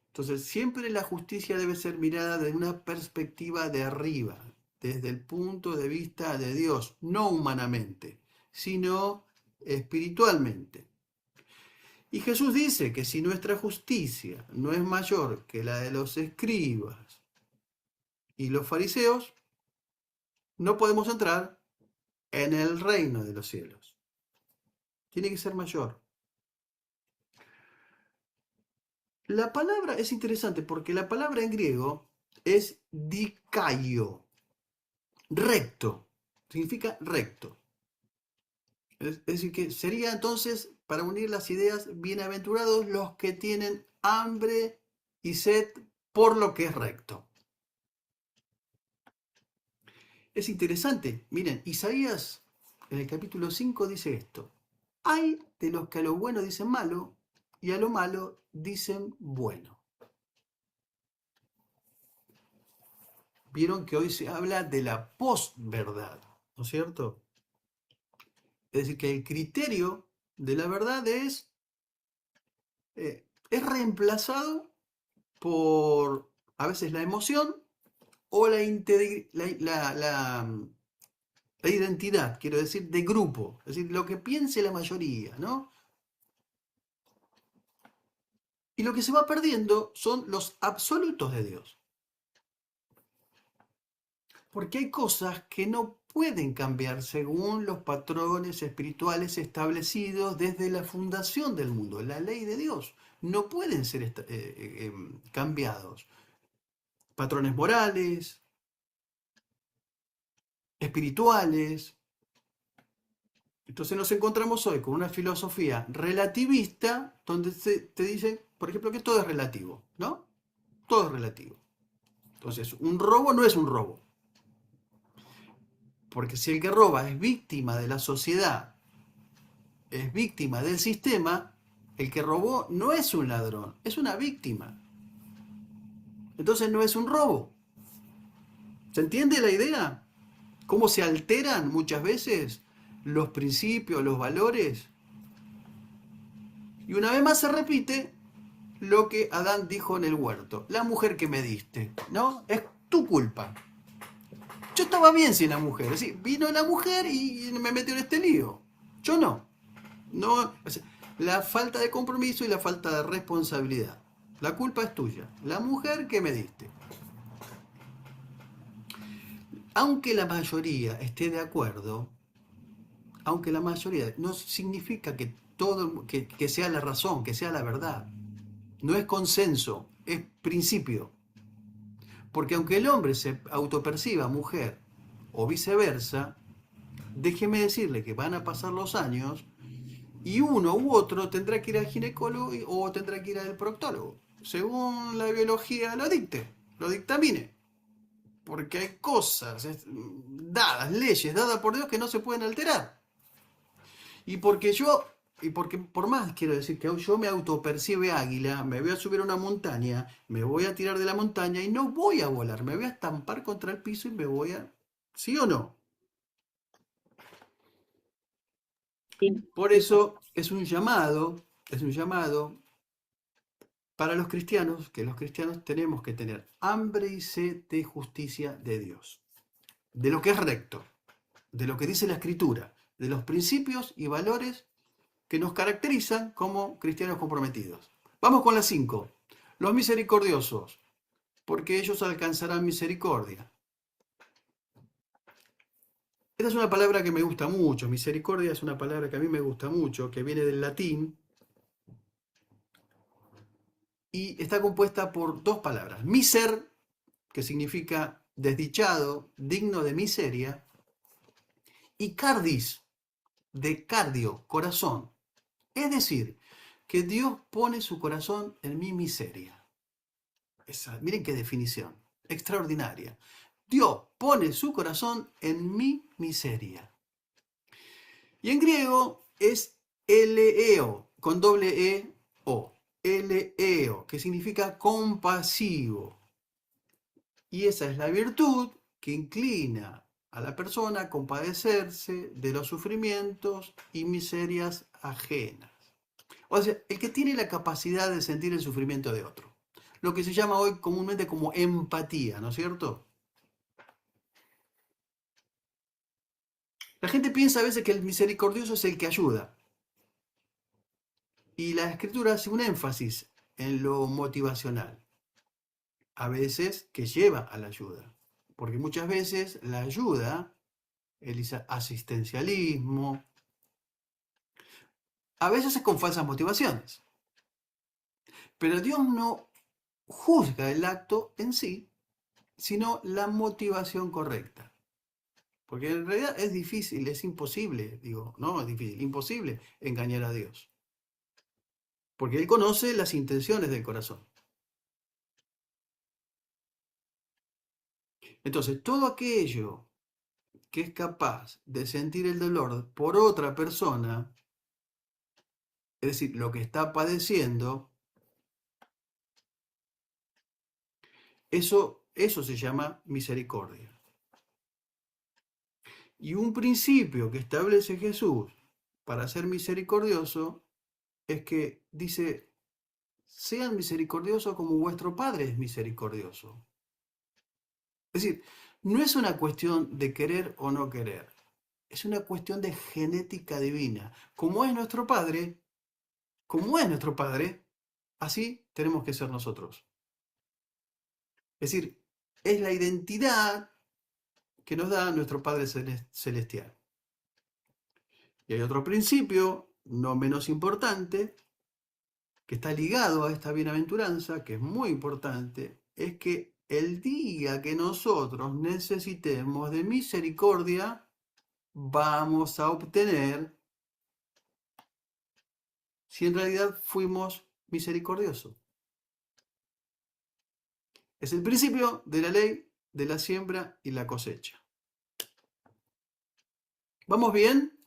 Entonces, siempre la justicia debe ser mirada desde una perspectiva de arriba, desde el punto de vista de Dios, no humanamente, sino espiritualmente. Y Jesús dice que si nuestra justicia no es mayor que la de los escribas y los fariseos, no podemos entrar en el reino de los cielos. Tiene que ser mayor. La palabra es interesante porque la palabra en griego es dikaio, recto, significa recto. Es decir, que sería entonces para unir las ideas, bienaventurados los que tienen hambre y sed por lo que es recto. Es interesante, miren, Isaías en el capítulo 5 dice esto: hay de los que a lo bueno dicen malo y a lo malo dicen bueno. Vieron que hoy se habla de la posverdad, ¿no es cierto? Es decir, que el criterio de la verdad es reemplazado por a veces la emoción o la identidad, quiero decir, de grupo, es decir, lo que piense la mayoría, ¿no? Y lo que se va perdiendo son los absolutos de Dios. Porque hay cosas que no pueden cambiar según los patrones espirituales establecidos desde la fundación del mundo, la ley de Dios. No pueden ser cambiados. Patrones morales, espirituales. Entonces nos encontramos hoy con una filosofía relativista donde te dicen, por ejemplo, que todo es relativo, ¿no? Todo es relativo. Entonces, un robo no es un robo. Porque si el que roba es víctima de la sociedad, es víctima del sistema, el que robó no es un ladrón, es una víctima. Entonces no es un robo. ¿Se entiende la idea? ¿Cómo se alteran muchas veces los principios, los valores? Y una vez más se repite lo que Adán dijo en el huerto: la mujer que me diste, ¿no? Es tu culpa. Yo estaba bien sin la mujer, ¿sí? Vino la mujer y me metió en este lío. Yo no. La falta de compromiso y la falta de responsabilidad. La culpa es tuya. La mujer que me diste. Aunque la mayoría esté de acuerdo, aunque la mayoría, no significa que que sea la razón, que sea la verdad. No es consenso, es principio. Porque aunque el hombre se autoperciba mujer o viceversa, déjeme decirle que van a pasar los años y uno u otro tendrá que ir al ginecólogo o tendrá que ir al proctólogo, según la biología lo dicte, lo dictamine. Porque hay cosas dadas, leyes dadas por Dios que no se pueden alterar. Y porque por más quiero decir que yo me autopercibe águila, me voy a subir a una montaña, me voy a tirar de la montaña y no voy a volar, me voy a estampar contra el piso y me voy a... ¿Sí o no? Sí. Por eso es un llamado para los cristianos, que los cristianos tenemos que tener hambre y sed de justicia de Dios, de lo que es recto, de lo que dice la Escritura, de los principios y valores que nos caracterizan como cristianos comprometidos. Vamos con las 5. Los misericordiosos, porque ellos alcanzarán misericordia. Esta es una palabra que me gusta mucho. Misericordia es una palabra que a mí me gusta mucho, que viene del latín y está compuesta por dos palabras. Miser, que significa desdichado, digno de miseria, y cardis, de cardio, corazón. Es decir, que Dios pone su corazón en mi miseria. Miren qué definición, extraordinaria. Dios pone su corazón en mi miseria. Y en griego es eleo, con doble E, O. Eleo, que significa compasivo. Y esa es la virtud que inclina a la persona a compadecerse de los sufrimientos y miserias ajenas. O sea, el que tiene la capacidad de sentir el sufrimiento de otro. Lo que se llama hoy comúnmente como empatía, ¿no es cierto? La gente piensa a veces que el misericordioso es el que ayuda. Y la Escritura hace un énfasis en lo motivacional. A veces que lleva a la ayuda. Porque muchas veces la ayuda, el asistencialismo, a veces es con falsas motivaciones. Pero Dios no juzga el acto en sí, sino la motivación correcta. Porque en realidad es difícil, es imposible, digo, no es difícil, imposible engañar a Dios. porque Él conoce las intenciones del corazón. Entonces, todo aquello que es capaz de sentir el dolor por otra persona, es decir, lo que está padeciendo, eso se llama misericordia. Y un principio que establece Jesús para ser misericordioso es que dice, sean misericordiosos como vuestro Padre es misericordioso. Es decir, no es una cuestión de querer o no querer, es una cuestión de genética divina. Como es nuestro Padre, así tenemos que ser nosotros. Es decir, es la identidad que nos da nuestro Padre Celestial. Y hay otro principio, no menos importante, que está ligado a esta bienaventuranza, que es muy importante, es que el día que nosotros necesitemos de misericordia, vamos a obtener si en realidad fuimos misericordiosos. Es el principio de la ley de la siembra y la cosecha. ¿Vamos bien?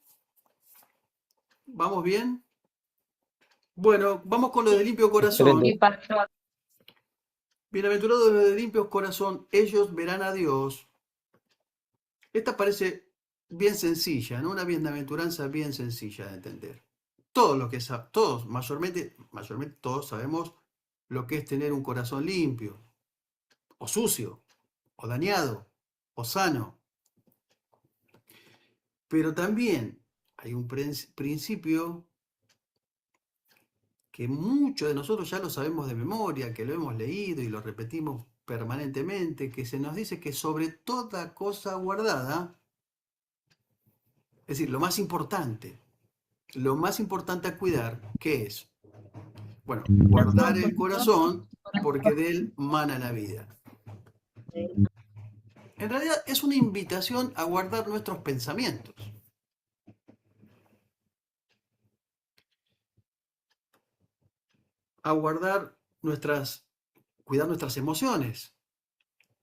¿Vamos bien? Bueno, vamos con lo de limpio corazón. Excelente. Bienaventurados los de limpio corazón, ellos verán a Dios. Esta parece bien sencilla, ¿no? Una bienaventuranza bien sencilla de entender. Todos, mayormente todos sabemos lo que es tener un corazón limpio, o sucio, o dañado, o sano. Pero también hay un principio que muchos de nosotros ya lo sabemos de memoria, que lo hemos leído y lo repetimos permanentemente, que se nos dice que sobre toda cosa guardada, es decir, lo más importante a cuidar, ¿qué es? Bueno, guardar el corazón, porque de él mana la vida. En realidad es una invitación a guardar nuestros pensamientos. A cuidar nuestras emociones,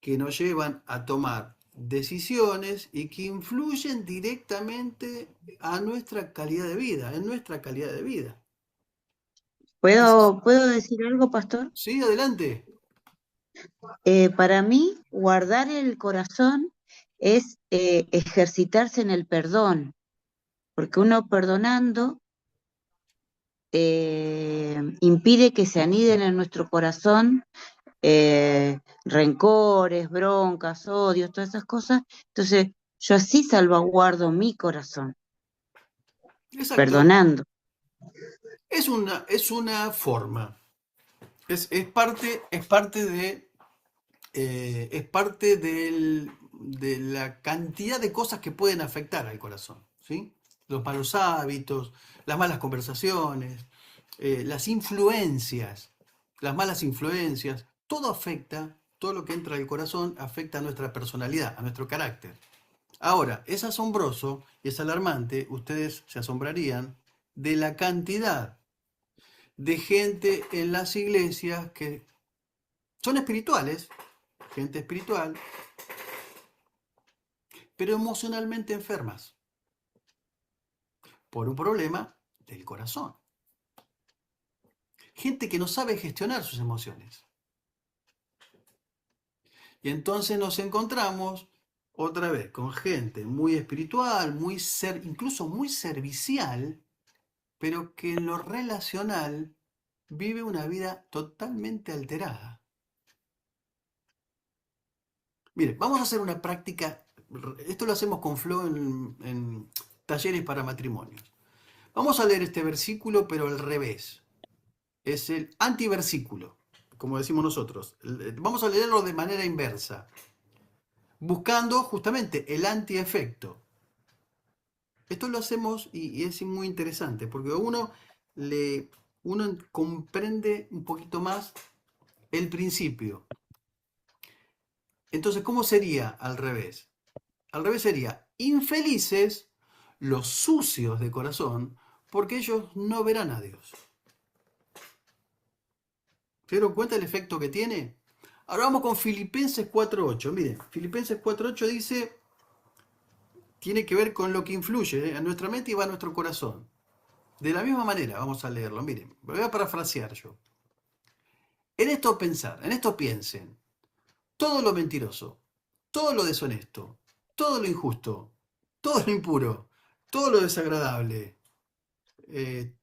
que nos llevan a tomar decisiones y que influyen directamente a nuestra calidad de vida, en nuestra calidad de vida. ¿Puedo decir algo, pastor? Sí, adelante. Para mí, guardar el corazón es ejercitarse en el perdón, porque uno perdonando impide que se aniden en nuestro corazón rencores, broncas, odios, todas esas cosas. Entonces, yo así salvaguardo mi corazón, Exacto. perdonando. Es una forma. Es parte de la cantidad de cosas que pueden afectar al corazón, ¿sí? Los malos hábitos, las malas conversaciones, las malas influencias, todo afecta, todo lo que entra al corazón afecta a nuestra personalidad, a nuestro carácter. Ahora, es asombroso y es alarmante, ustedes se asombrarían de la cantidad de gente en las iglesias que son espirituales, gente espiritual, pero emocionalmente enfermas por un problema del corazón. Gente que no sabe gestionar sus emociones. Y entonces nos encontramos otra vez con gente muy espiritual, incluso muy servicial, pero que en lo relacional vive una vida totalmente alterada. Mire, vamos a hacer una práctica, esto lo hacemos con Flo en talleres para matrimonios. Vamos a leer este versículo, pero al revés. Es el antiversículo, como decimos nosotros. Vamos a leerlo de manera inversa, buscando justamente el antiefecto. Esto lo hacemos y es muy interesante, porque uno comprende un poquito más el principio. Entonces, ¿cómo sería al revés? Al revés sería, infelices los sucios de corazón, porque ellos no verán a Dios. ¿Se dieron cuenta del efecto que tiene? Ahora vamos con Filipenses 4.8. Miren, Filipenses 4.8 dice, tiene que ver con lo que influye en nuestra mente y va a nuestro corazón. De la misma manera, vamos a leerlo. Miren, lo voy a parafrasear yo. En esto pensar, en esto piensen. Todo lo mentiroso, todo lo deshonesto, todo lo injusto, todo lo impuro, todo lo desagradable,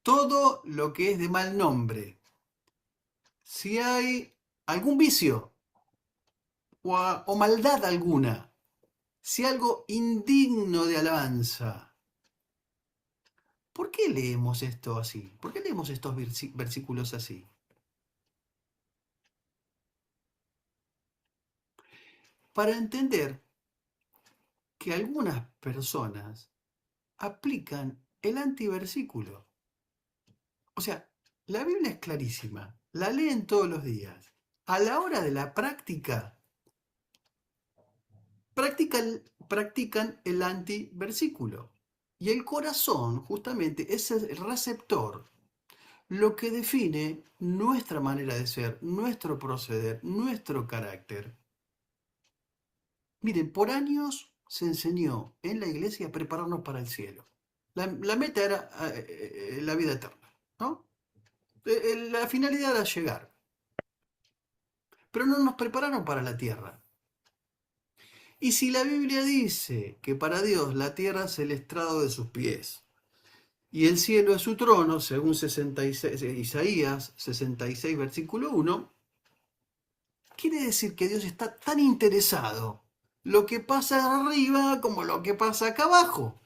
todo lo que es de mal nombre. Si hay algún vicio o maldad alguna, si algo indigno de alabanza, ¿por qué leemos esto así? ¿Por qué leemos estos versículos así? Para entender que algunas personas aplican el antiversículo. O sea, la Biblia es clarísima, la leen todos los días. A la hora de la práctica, practican el antiversículo. Y el corazón, justamente, es el receptor, lo que define nuestra manera de ser, nuestro proceder, nuestro carácter. Miren, por años se enseñó en la iglesia a prepararnos para el cielo. La meta era la vida eterna, ¿no? La finalidad era llegar. Pero no nos prepararon para la tierra. Y si la Biblia dice que para Dios la tierra es el estrado de sus pies y el cielo es su trono, según Isaías 66, versículo 1, quiere decir que Dios está tan interesado lo que pasa arriba como lo que pasa acá abajo,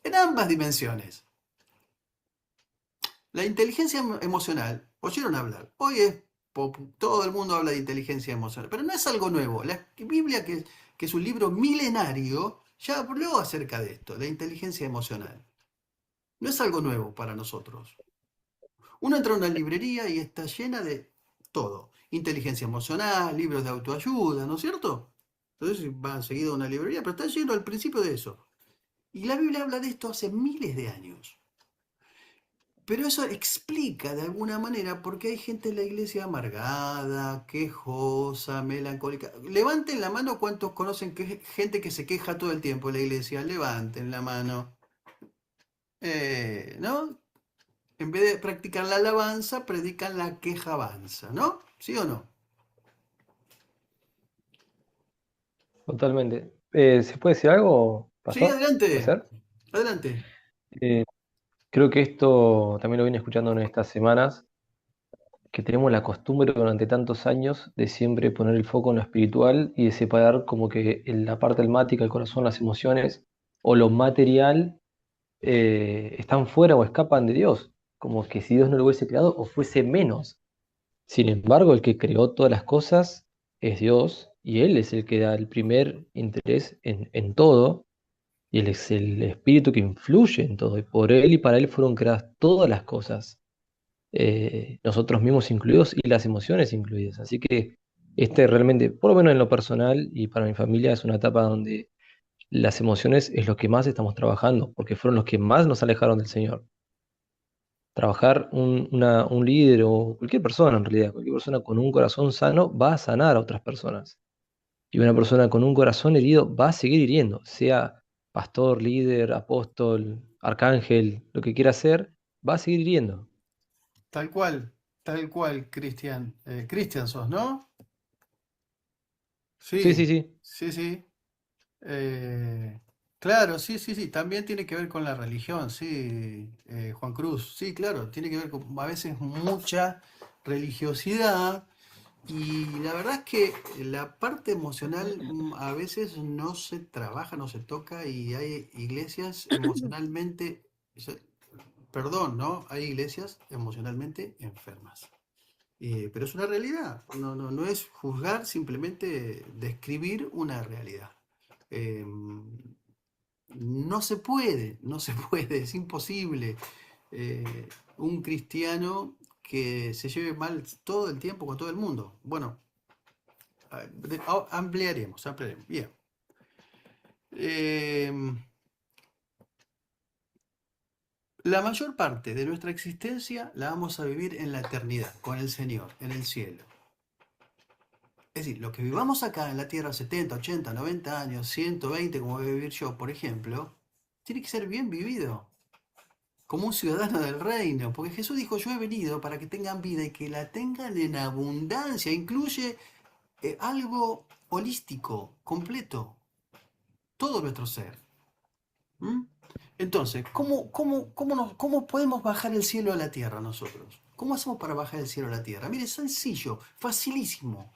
en ambas dimensiones. La inteligencia emocional, oyeron hablar, hoy todo el mundo habla de inteligencia emocional, pero no es algo nuevo. La Biblia, que es un libro milenario, ya habló acerca de esto, la inteligencia emocional. No es algo nuevo para nosotros. Uno entra a una librería y está llena de todo. Inteligencia emocional, libros de autoayuda, ¿no es cierto? Entonces van seguido a una librería, pero está lleno al principio de eso. Y la Biblia habla de esto hace miles de años. Pero eso explica de alguna manera por qué hay gente en la iglesia amargada, quejosa, melancólica. Levanten la mano cuántos conocen gente que se queja todo el tiempo en la iglesia. Levanten la mano. ¿No? En vez de practicar la alabanza, predican la quejabanza, ¿no? ¿Sí o no? Totalmente. ¿Se puede decir algo, Sí, pastor? ¿Puede adelante. ser? Adelante. Eh, Creo que esto también lo vine escuchando en estas semanas, que tenemos la costumbre durante tantos años de siempre poner el foco en lo espiritual y de separar como que en la parte almática, el corazón, las emociones o lo material están fuera o escapan de Dios, como que si Dios no lo hubiese creado o fuese menos. Sin embargo, el que creó todas las cosas es Dios y Él es el que da el primer interés en todo y Él es el espíritu que influye en todo y por Él y para Él fueron creadas todas las cosas, nosotros mismos incluidos y las emociones incluidas. Así que este realmente, por lo menos en lo personal y para mi familia, es una etapa donde las emociones es lo que más estamos trabajando, porque fueron los que más nos alejaron del Señor. Trabajar un líder o cualquier persona en realidad, cualquier persona con un corazón sano va a sanar a otras personas. Y una persona con un corazón herido va a seguir hiriendo, sea pastor, líder, apóstol, arcángel, lo que quiera ser, va a seguir hiriendo. Tal cual, Cristian. Cristian sos, ¿no? Sí, sí, Sí, sí. sí, sí. Claro, sí, sí, sí. También tiene que ver con la religión, sí, Juan Cruz. Sí, claro, tiene que ver con a veces mucha religiosidad. Y la verdad es que la parte emocional a veces no se trabaja, no se toca y hay iglesias emocionalmente, se- perdón, ¿no? Hay iglesias emocionalmente enfermas. Pero es una realidad, no es juzgar, simplemente describir una realidad. Eh, no se puede, es imposible. Un cristiano que se lleve mal todo el tiempo con todo el mundo. Bueno, ampliaremos. Bien. Eh, La mayor parte de nuestra existencia la vamos a vivir en la eternidad, con el Señor, en el cielo. Es decir, lo que vivamos acá en la tierra 70, 80, 90 años, 120, como voy a vivir yo, por ejemplo, tiene que ser bien vivido, como un ciudadano del reino, porque Jesús dijo, yo he venido para que tengan vida y que la tengan en abundancia, incluye algo holístico, completo, todo nuestro ser. ¿Mm? Entonces, ¿cómo podemos bajar el cielo a la tierra nosotros? ¿Cómo hacemos para bajar el cielo a la tierra? Mire, sencillo, facilísimo,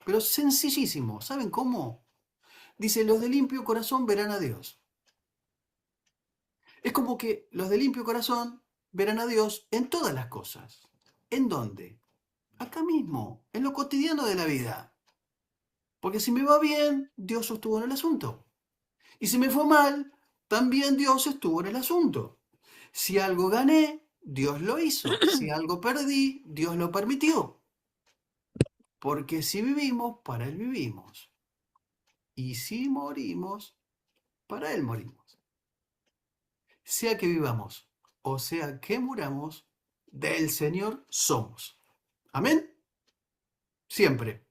pero sencillísimo. ¿Saben cómo? Dice, los de limpio corazón verán a Dios. Es como que los de limpio corazón verán a Dios en todas las cosas. ¿En dónde? Acá mismo, en lo cotidiano de la vida. Porque si me va bien, Dios estuvo en el asunto. Y si me fue mal, también Dios estuvo en el asunto. Si algo gané, Dios lo hizo. Si algo perdí, Dios lo permitió. Porque si vivimos, para Él vivimos. Y si morimos, para Él morimos. Sea que vivamos o sea que muramos, del Señor somos. Amén. Siempre.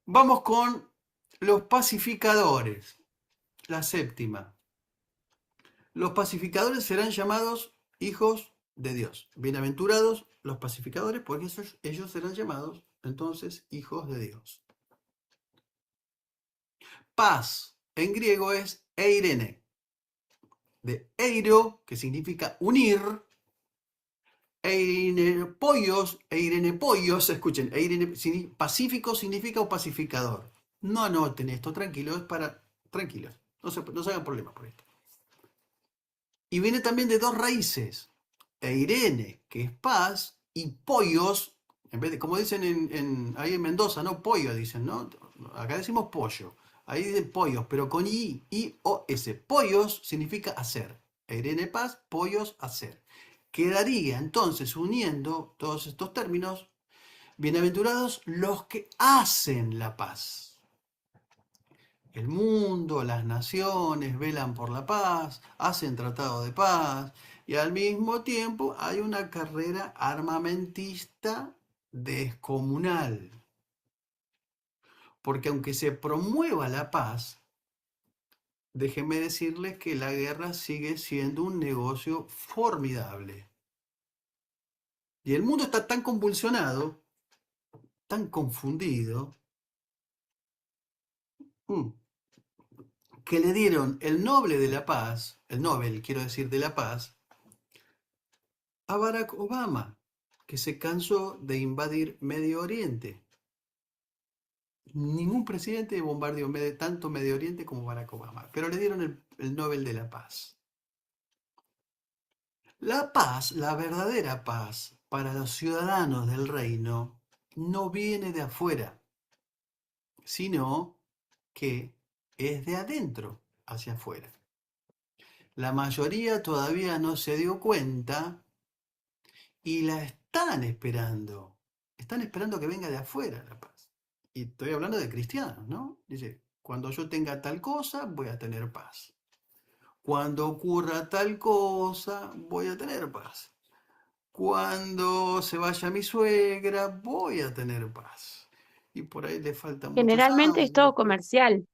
Vamos con los pacificadores. La séptima. Los pacificadores serán llamados hijos de Dios. Bienaventurados los pacificadores, porque ellos serán llamados entonces hijos de Dios. Paz en griego es eirene. De eiro, que significa unir. Eirenepollos, escuchen, pacífico significa un pacificador. No anoten esto, tranquilos, tranquilos, no se hagan problemas por esto. Y viene también de dos raíces, eirene, que es paz, y pollos, en vez de, como dicen ahí en Mendoza, no pollo, dicen, ¿no? Acá decimos pollo, ahí dicen pollos, pero con I-O-S. Pollos significa hacer. Eirene, paz, pollos, hacer. Quedaría entonces, uniendo todos estos términos, bienaventurados los que hacen la paz. El mundo, las naciones velan por la paz, hacen tratado de paz, y al mismo tiempo hay una carrera armamentista descomunal. Porque aunque se promueva la paz, déjenme decirles que la guerra sigue siendo un negocio formidable. Y el mundo está tan convulsionado, tan confundido, que le dieron el Nobel de la Paz, el Nobel, quiero decir, de la Paz, a Barack Obama, que se cansó de invadir Medio Oriente. Ningún presidente bombardeó tanto Medio Oriente como Barack Obama, pero le dieron el Nobel de la Paz. La paz, la verdadera paz para los ciudadanos del reino, no viene de afuera, sino que es de adentro hacia afuera. La mayoría todavía no se dio cuenta y la están esperando. Están esperando que venga de afuera la paz. Y estoy hablando de cristianos, ¿no? Dice, cuando yo tenga tal cosa, voy a tener paz. Cuando ocurra tal cosa, voy a tener paz. Cuando se vaya mi suegra, voy a tener paz. Y por ahí le faltan muchos Generalmente es años. todo comercial.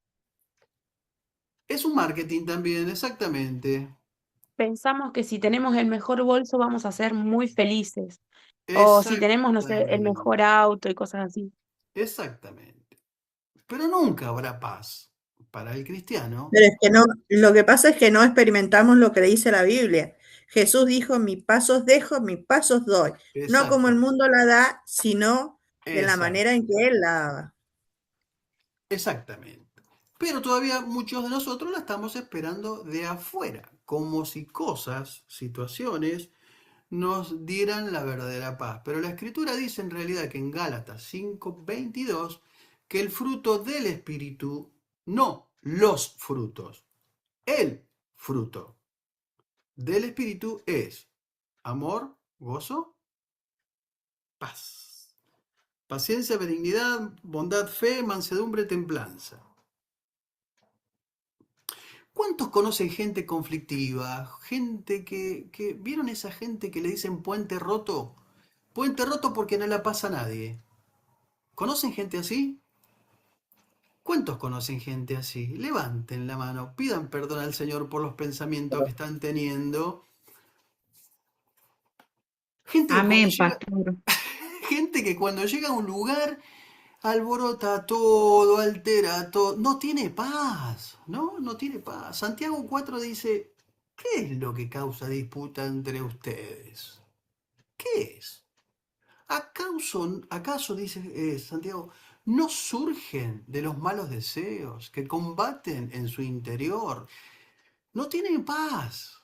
Es un marketing también, exactamente. Pensamos que si tenemos el mejor bolso vamos a ser muy felices. O si tenemos, no sé, el mejor Exactamente. auto y cosas así. Exactamente. Pero nunca habrá paz para el cristiano. Pero es que no, lo que pasa es que no experimentamos lo que dice la Biblia. Jesús dijo, mi paz os dejo, mi paz os doy. No como el Exacto. mundo la da, sino de la manera en Exacto. que Él la da. Exactamente. Pero todavía muchos de nosotros la estamos esperando de afuera, como si cosas, situaciones, nos dieran la verdadera paz. Pero la Escritura dice en realidad que en Gálatas 5:22 que el fruto del Espíritu, no los frutos, el fruto del Espíritu es amor, gozo, paz, paciencia, benignidad, bondad, fe, mansedumbre, templanza. ¿Cuántos conocen gente conflictiva? Gente ¿vieron esa gente que le dicen puente roto? Puente roto porque no la pasa a nadie. ¿Conocen gente así? ¿Cuántos conocen gente así? Levanten la mano, pidan perdón al Señor por los pensamientos que están teniendo. Gente que cuando Amén, llega, pastor. gente que cuando llega a un lugar alborota todo, altera todo, no tiene paz, ¿no? No tiene paz. Santiago 4 dice, ¿qué es lo que causa disputa entre ustedes? ¿Qué es? ¿Acaso dice Santiago, no surgen de los malos deseos que combaten en su interior? No tienen paz.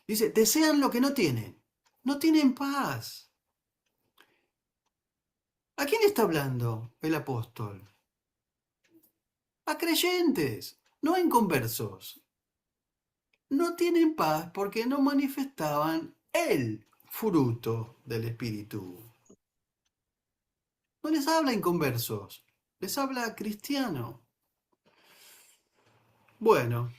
Dice, desean lo que no tienen. No tienen paz. ¿A quién está hablando el apóstol? A creyentes, no a inconversos. No tienen paz porque no manifestaban el fruto del Espíritu. No les habla a inconversos, les habla a cristiano. Bueno,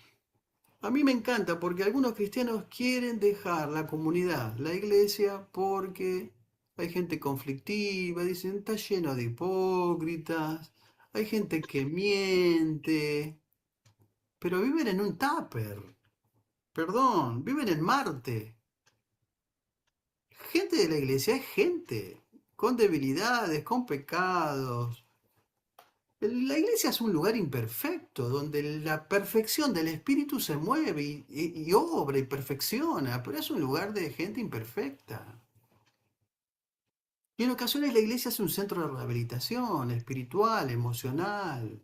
a mí me encanta porque algunos cristianos quieren dejar la comunidad, la iglesia, porque hay gente conflictiva, dicen, está lleno de hipócritas, hay gente que miente, pero viven en un tupper, perdón, viven en Marte. Gente de la iglesia es gente, con debilidades, con pecados. La iglesia es un lugar imperfecto, donde la perfección del Espíritu se mueve y obra y perfecciona, pero es un lugar de gente imperfecta. Y en ocasiones la iglesia es un centro de rehabilitación espiritual, emocional.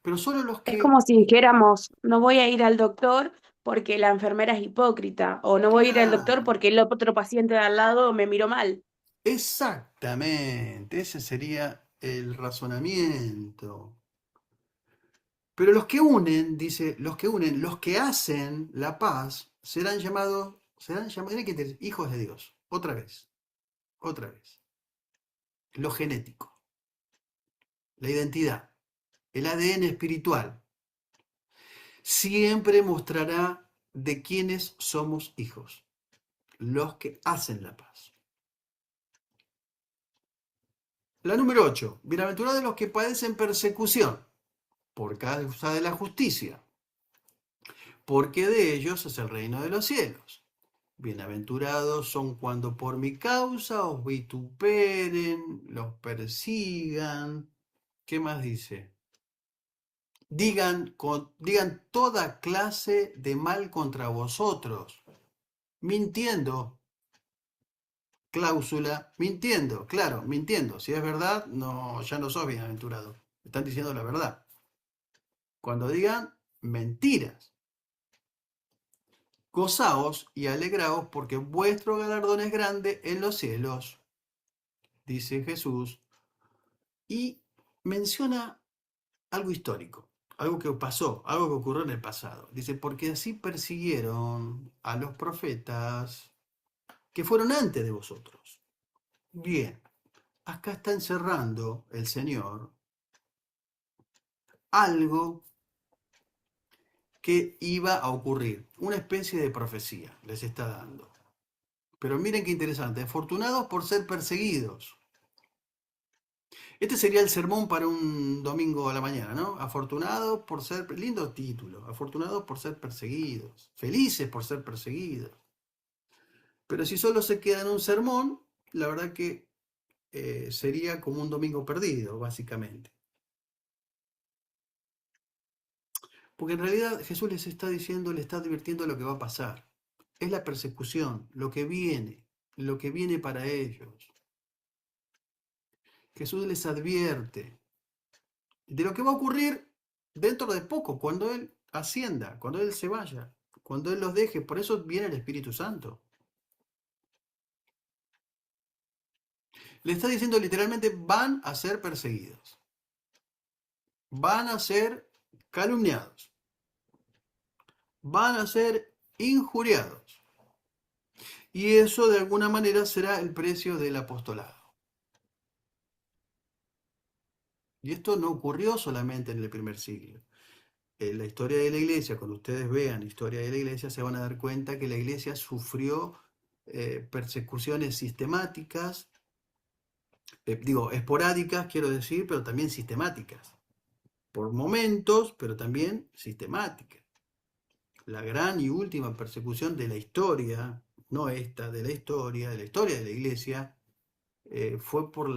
Pero solo los Es que... como si dijéramos, no voy a ir al doctor porque la enfermera es hipócrita, o no voy a ir al doctor Claro, porque el otro paciente de al lado me miró mal. exactamente, ese sería el razonamiento. Pero los que unen, dice, los que unen, los que hacen la paz, serán llamados, miren qué interesante, hijos de Dios. Otra vez. Lo genético, la identidad, el ADN espiritual, siempre mostrará de quiénes somos hijos. Los que hacen la paz. La número 8. Bienaventurados los que padecen persecución por causa de la justicia, porque de ellos es el reino de los cielos. Bienaventurados son cuando por mi causa os vituperen, los persigan. ¿Qué más dice? Digan toda clase de mal contra vosotros, mintiendo. Cláusula, mintiendo, claro, mintiendo. Si es verdad, no, ya no sos bienaventurado. Están diciendo la verdad. Cuando digan mentiras. Gozaos y alegraos porque vuestro galardón es grande en los cielos, dice Jesús, y menciona algo histórico, algo que pasó, algo que ocurrió en el pasado. Dice, porque así persiguieron a los profetas que fueron antes de vosotros. Bien, acá está encerrando el Señor algo que iba a ocurrir, una especie de profecía les está dando. Pero miren qué interesante, afortunados por ser perseguidos. Este sería el sermón para un domingo a la mañana, ¿no? Afortunados por ser, lindo título, afortunados por ser perseguidos, felices por ser perseguidos. Pero si solo se queda en un sermón, la verdad que sería como un domingo perdido, básicamente. Porque en realidad Jesús les está diciendo, les está advirtiendo lo que va a pasar. Es la persecución, lo que viene para ellos. Jesús les advierte de lo que va a ocurrir dentro de poco, cuando Él ascienda, cuando Él se vaya, cuando Él los deje. Por eso viene el Espíritu Santo. Le está diciendo literalmente, van a ser perseguidos. Van a ser calumniados. Van a ser injuriados. Y eso de alguna manera será el precio del apostolado. Y esto no ocurrió solamente en el primer siglo. En la historia de la iglesia, cuando ustedes vean historia de la iglesia, se van a dar cuenta que la iglesia sufrió persecuciones sistemáticas, digo, esporádicas, quiero decir, pero también sistemáticas. Por momentos, pero también sistemáticas. La gran y última persecución de la historia, no esta, de la historia de la iglesia, fue por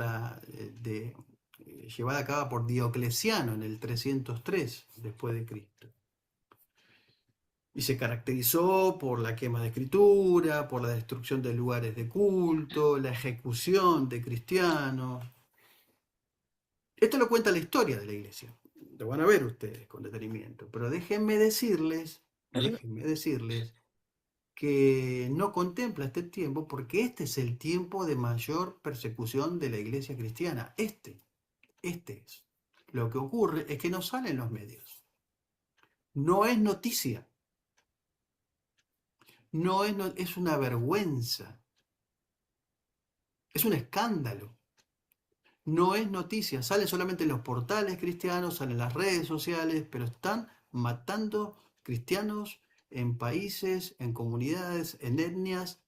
llevada a cabo por Diocleciano en el 303 después de Cristo. Y se caracterizó por la quema de escritura, por la destrucción de lugares de culto, la ejecución de cristianos. Esto lo cuenta la historia de la iglesia. Lo van a ver ustedes con detenimiento. Pero déjenme decirles que no contempla este tiempo porque este es el tiempo de mayor persecución de la iglesia cristiana. Este es. Lo que ocurre es que no sale en los medios. No es noticia. Es una vergüenza. Es un escándalo. No es noticia. Sale solamente en los portales cristianos, sale en las redes sociales, pero están matando cristianos en países, en comunidades, en etnias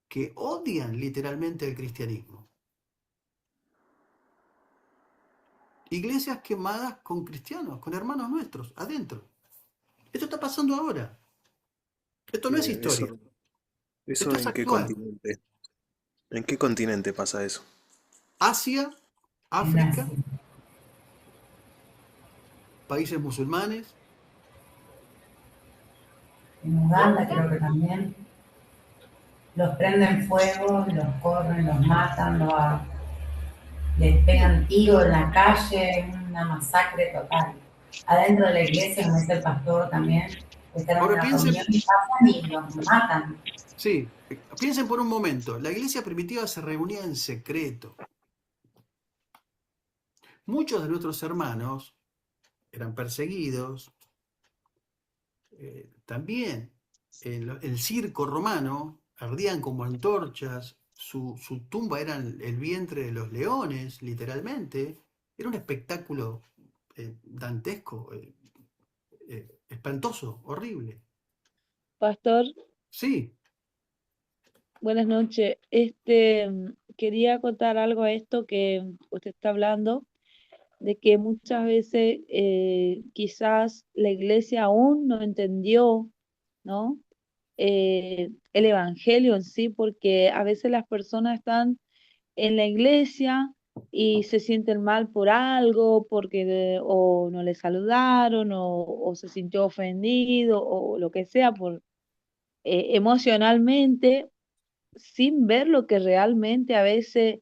que odian literalmente el cristianismo. Iglesias quemadas con cristianos, con hermanos nuestros, adentro. Esto está pasando ahora. Esto no es historia. ¿Eso Esto es en qué actual. continente? ¿En qué continente pasa eso? Asia, África, países musulmanes. En Uganda creo que también. Los prenden fuego, los corren, los matan, les pegan tiros en la calle, una masacre total. Adentro de la iglesia, donde está el pastor también, están en Ahora una piensen, reunión y pasan y los matan. sí, piensen por un momento, la iglesia primitiva se reunía en secreto. Muchos de nuestros hermanos eran perseguidos, también el circo romano ardían como antorchas, su tumba era el vientre de los leones, literalmente. Era un espectáculo dantesco, espantoso, horrible. Pastor, Sí, buenas noches. Quería contar algo a esto que usted está hablando, de que muchas veces quizás la iglesia aún no entendió, ¿no? El evangelio en sí, porque a veces las personas están en la iglesia y se sienten mal por algo, porque o no le saludaron, o se sintió ofendido, o lo que sea, emocionalmente, sin ver lo que realmente a veces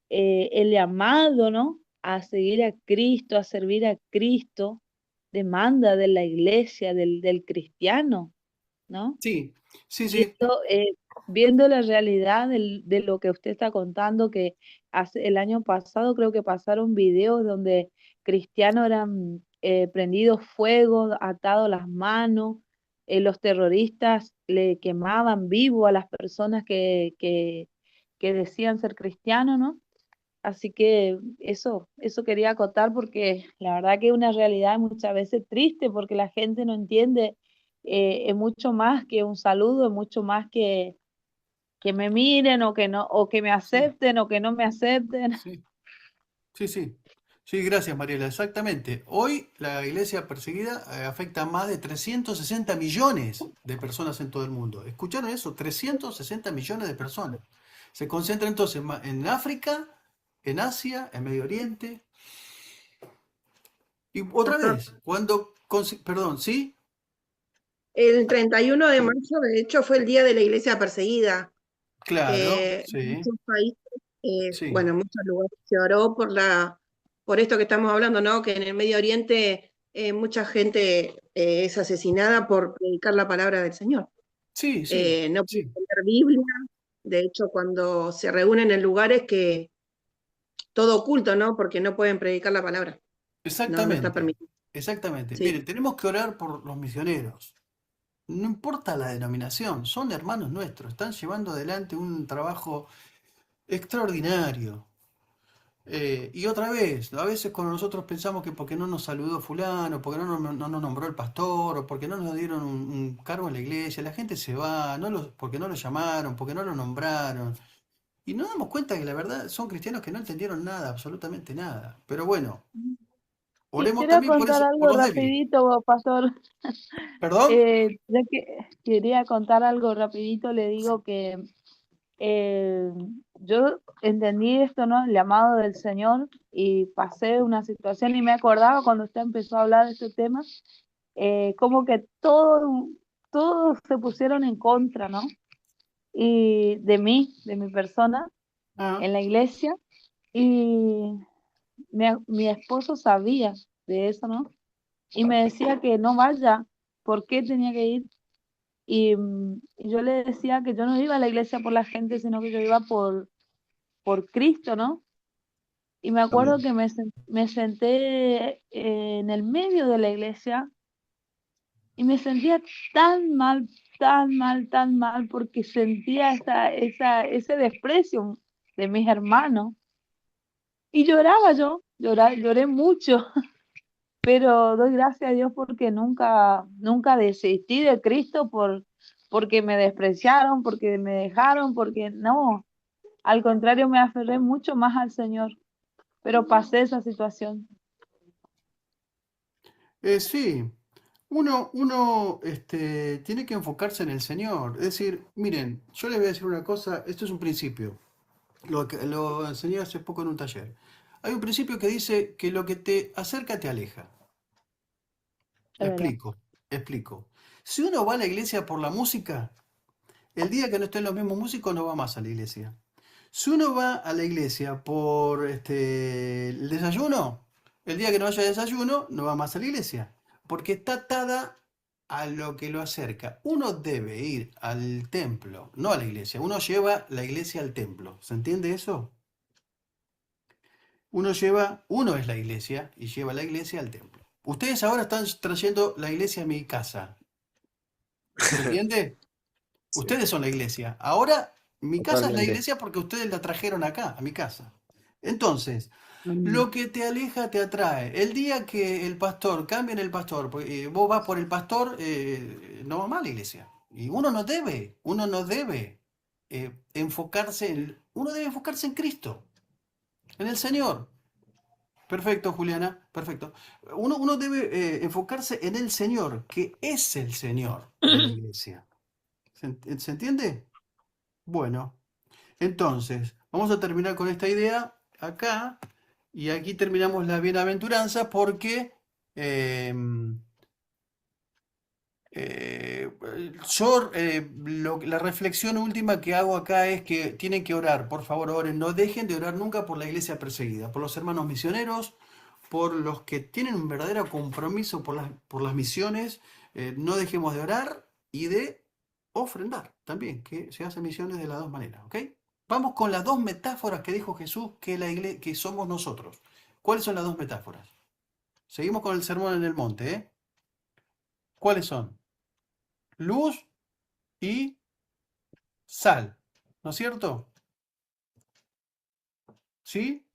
el llamado, ¿no? A seguir a Cristo, a servir a Cristo, demanda de la iglesia, del cristiano, ¿no? sí, sí, Y sí. esto, viendo la realidad de lo que usted está contando, que el año pasado creo que pasaron videos donde cristianos eran prendidos fuego, atados las manos, los terroristas le quemaban vivo a las personas que decían ser cristianos, ¿no? Así que eso quería acotar porque la verdad que es una realidad muchas veces triste porque la gente no entiende, es mucho más que un saludo, es mucho más que me miren o que no, o que me acepten o que no me acepten. Sí, sí, sí. Sí, gracias, Mariela. Exactamente. Hoy la iglesia perseguida afecta a más de 360 millones de personas en todo el mundo. ¿Escucharon eso? 360 millones de personas. Se concentra entonces en África, en Asia, en Medio Oriente. Y otra vez, perdón, ¿sí? El 31 de marzo, de hecho, fue el día de la iglesia perseguida. Claro, En sí, muchos países, sí. bueno, en muchos lugares se oró por esto que estamos hablando, ¿no? Que en el Medio Oriente mucha gente es asesinada por predicar la palabra del Señor. Sí, sí, No sí. pueden leer Biblia. De hecho, cuando se reúnen en lugares que todo oculto, ¿no? Porque no pueden predicar la palabra. No está Exactamente, permitido. exactamente. Sí. Miren, tenemos que orar por los misioneros. No importa la denominación, son hermanos nuestros, están llevando adelante un trabajo extraordinario. Y otra vez, a veces cuando nosotros pensamos que porque no nos saludó fulano, porque no nos nombró el pastor, o porque no nos dieron un cargo en la iglesia, la gente se va, porque no lo llamaron, porque no lo nombraron. Y nos damos cuenta que la verdad son cristianos que no entendieron nada, absolutamente nada. Pero bueno, oremos Quisiera también por contar eso, por algo los débiles. rapidito, pastor. ¿Perdón? Ya que quería contar algo rapidito, le digo que eh, yo entendí esto, ¿no? El llamado del Señor y pasé una situación y me acordaba cuando usted empezó a hablar de este tema, como que todos se pusieron en contra, ¿no? Y de mí, de mi persona, en la iglesia, y mi esposo sabía de eso, ¿no? Y me decía que no vaya, ¿por qué tenía que ir? Y yo le decía que yo no iba a la iglesia por la gente, sino que yo iba por Cristo, ¿no? Y me acuerdo que me senté en el medio de la iglesia y me sentía tan mal, tan mal, tan mal, porque sentía ese desprecio de mis hermanos. Y lloraba lloré mucho, pero doy gracias a Dios porque nunca desistí de Cristo porque me despreciaron, porque me dejaron, porque no, al contrario me aferré mucho más al Señor, pero pasé esa situación. Sí, uno tiene que enfocarse en el Señor. Es decir, miren, yo les voy a decir una cosa, esto es un principio, lo enseñé hace poco en un taller. Hay un principio que dice que lo que te acerca te aleja. Es verdad. Explico. Si uno va a la iglesia por la música, el día que no estén los mismos músicos no va más a la iglesia. Si uno va a la iglesia por el desayuno, el día que no haya desayuno, no va más a la iglesia. Porque está atada a lo que lo acerca. Uno debe ir al templo, no a la iglesia. Uno lleva la iglesia al templo. ¿Se entiende eso? Uno es la iglesia y lleva la iglesia al templo. Ustedes ahora están trayendo la iglesia a mi casa. ¿Se entiende? Sí, Ustedes son la iglesia. Ahora mi casa es la Totalmente. iglesia porque ustedes la trajeron acá, a mi casa. Entonces, Mm. lo que te aleja te atrae. El día que el pastor, cambien el pastor, vos vas por el pastor, no va más a la iglesia. Y uno no debe uno debe enfocarse en Cristo, en el Señor. Perfecto, Juliana, perfecto. Uno debe enfocarse en el Señor, que es el Señor de la iglesia. ¿Se entiende? Bueno, entonces, vamos a terminar con esta idea acá, y aquí terminamos la bienaventuranza porque eh, la reflexión última que hago acá es que tienen que orar, por favor, oren, no dejen de orar nunca por la iglesia perseguida, por los hermanos misioneros, por los que tienen un verdadero compromiso por las misiones, no dejemos de orar y de ofrendar también, que se hacen misiones de las dos maneras, ¿ok? Vamos con las dos metáforas que dijo Jesús que somos nosotros. ¿Cuáles son las dos metáforas? Seguimos con el sermón en el monte, ¿eh? ¿Cuáles son? Luz y sal, ¿no es cierto? ¿Sí?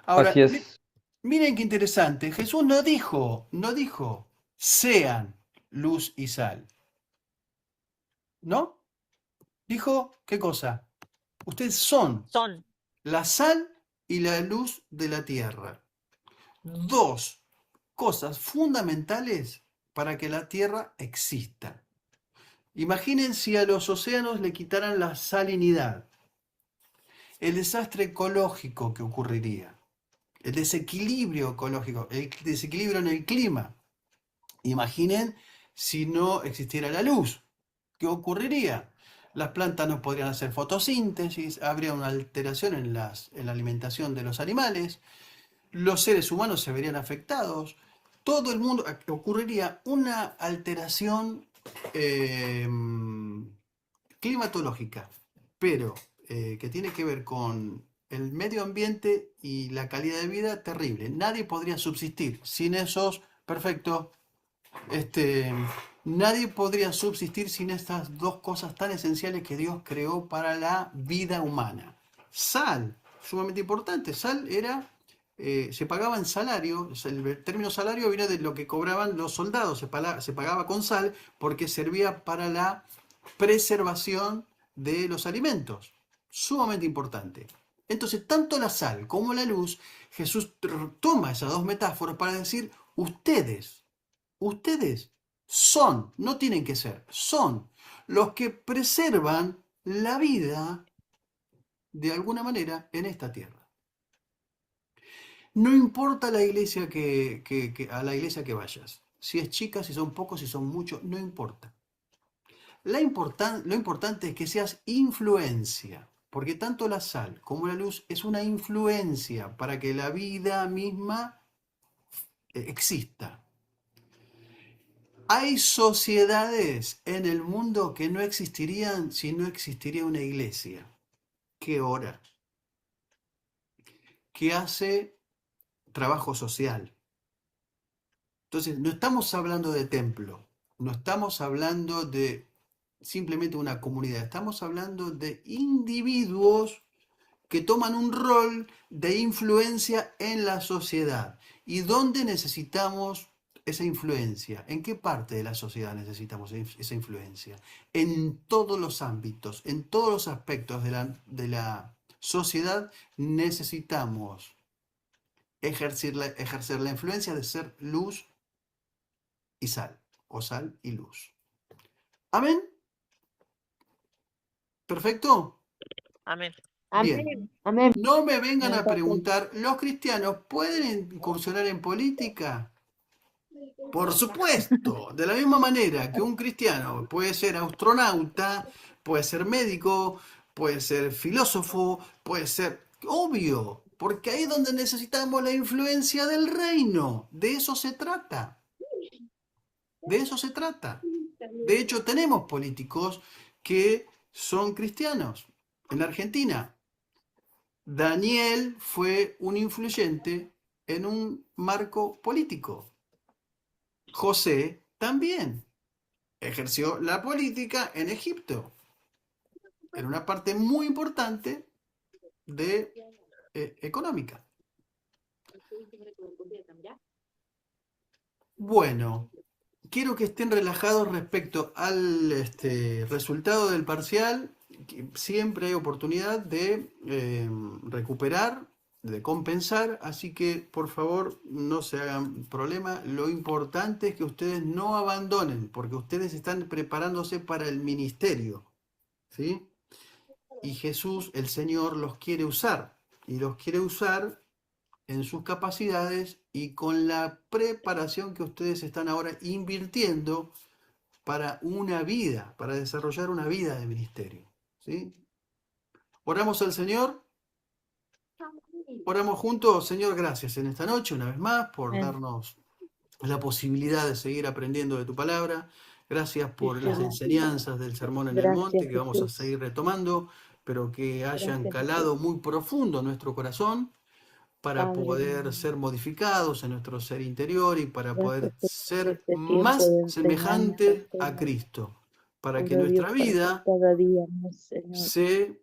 Ahora, Así es. miren qué interesante. Jesús no dijo, sean luz y sal. ¿No? Dijo, ¿qué cosa? Ustedes son Son. la sal y la luz de la tierra. Dos cosas fundamentales para que la tierra exista. Imaginen si a los océanos le quitaran la salinidad, el desastre ecológico que ocurriría, el desequilibrio ecológico, el desequilibrio en el clima. Imaginen si no existiera la luz, ¿qué ocurriría? Las plantas no podrían hacer fotosíntesis, habría una alteración en la alimentación de los animales, los seres humanos se verían afectados, todo el mundo, ocurriría una alteración climatológica, pero que tiene que ver con el medio ambiente y la calidad de vida terrible. Nadie podría subsistir sin esos, perfecto, nadie podría subsistir sin estas dos cosas tan esenciales que Dios creó para la vida humana. Sal, sumamente importante. Sal era, se pagaba en salario, o sea, el término salario viene de lo que cobraban los soldados, se pagaba con sal porque servía para la preservación de los alimentos. Sumamente importante. Entonces, tanto la sal como la luz, Jesús toma esas dos metáforas para decir, ustedes son, no tienen que ser, son los que preservan la vida de alguna manera en esta tierra. No importa la iglesia a la iglesia que vayas, si es chica, si son pocos, si son muchos, no importa. Lo importante es que seas influencia, porque tanto la sal como la luz es una influencia para que la vida misma exista. Hay sociedades en el mundo que no existirían si no existiría una iglesia que ora, que hace trabajo social. Entonces, no estamos hablando de templo, no estamos hablando de simplemente una comunidad, estamos hablando de individuos que toman un rol de influencia en la sociedad. ¿Y dónde necesitamos esa influencia? ¿En qué parte de la sociedad necesitamos esa influencia? En todos los ámbitos, en todos los aspectos de la sociedad necesitamos ejercer la influencia de ser luz y sal, o sal y luz. ¿Amén? ¿Perfecto? Amén. Bien. Amén. No me vengan a preguntar, ¿los cristianos pueden incursionar en política? Por supuesto, de la misma manera que un cristiano puede ser astronauta, puede ser médico, puede ser filósofo, puede ser obvio, porque ahí es donde necesitamos la influencia del reino. De eso se trata. De eso se trata. De hecho, tenemos políticos que son cristianos. En Argentina, Daniel fue un influyente en un marco político. José también ejerció la política en Egipto. Era una parte muy importante de económica. Bueno, quiero que estén relajados respecto al resultado del parcial. Siempre hay oportunidad de recuperar, de compensar, así que por favor no se hagan problema. Lo importante es que ustedes no abandonen, porque ustedes están preparándose para el ministerio, ¿sí? Y Jesús, el Señor, los quiere usar, y los quiere usar en sus capacidades y con la preparación que ustedes están ahora invirtiendo para una vida, para desarrollar una vida de ministerio, ¿sí? Oramos al Señor. Oramos juntos. Señor, gracias en esta noche una vez más por darnos la posibilidad de seguir aprendiendo de tu palabra. Gracias por las enseñanzas del Sermón en el Monte que vamos a seguir retomando, pero que hayan calado muy profundo en nuestro corazón para poder ser modificados en nuestro ser interior y para poder ser más semejantes a Cristo, para que nuestra vida se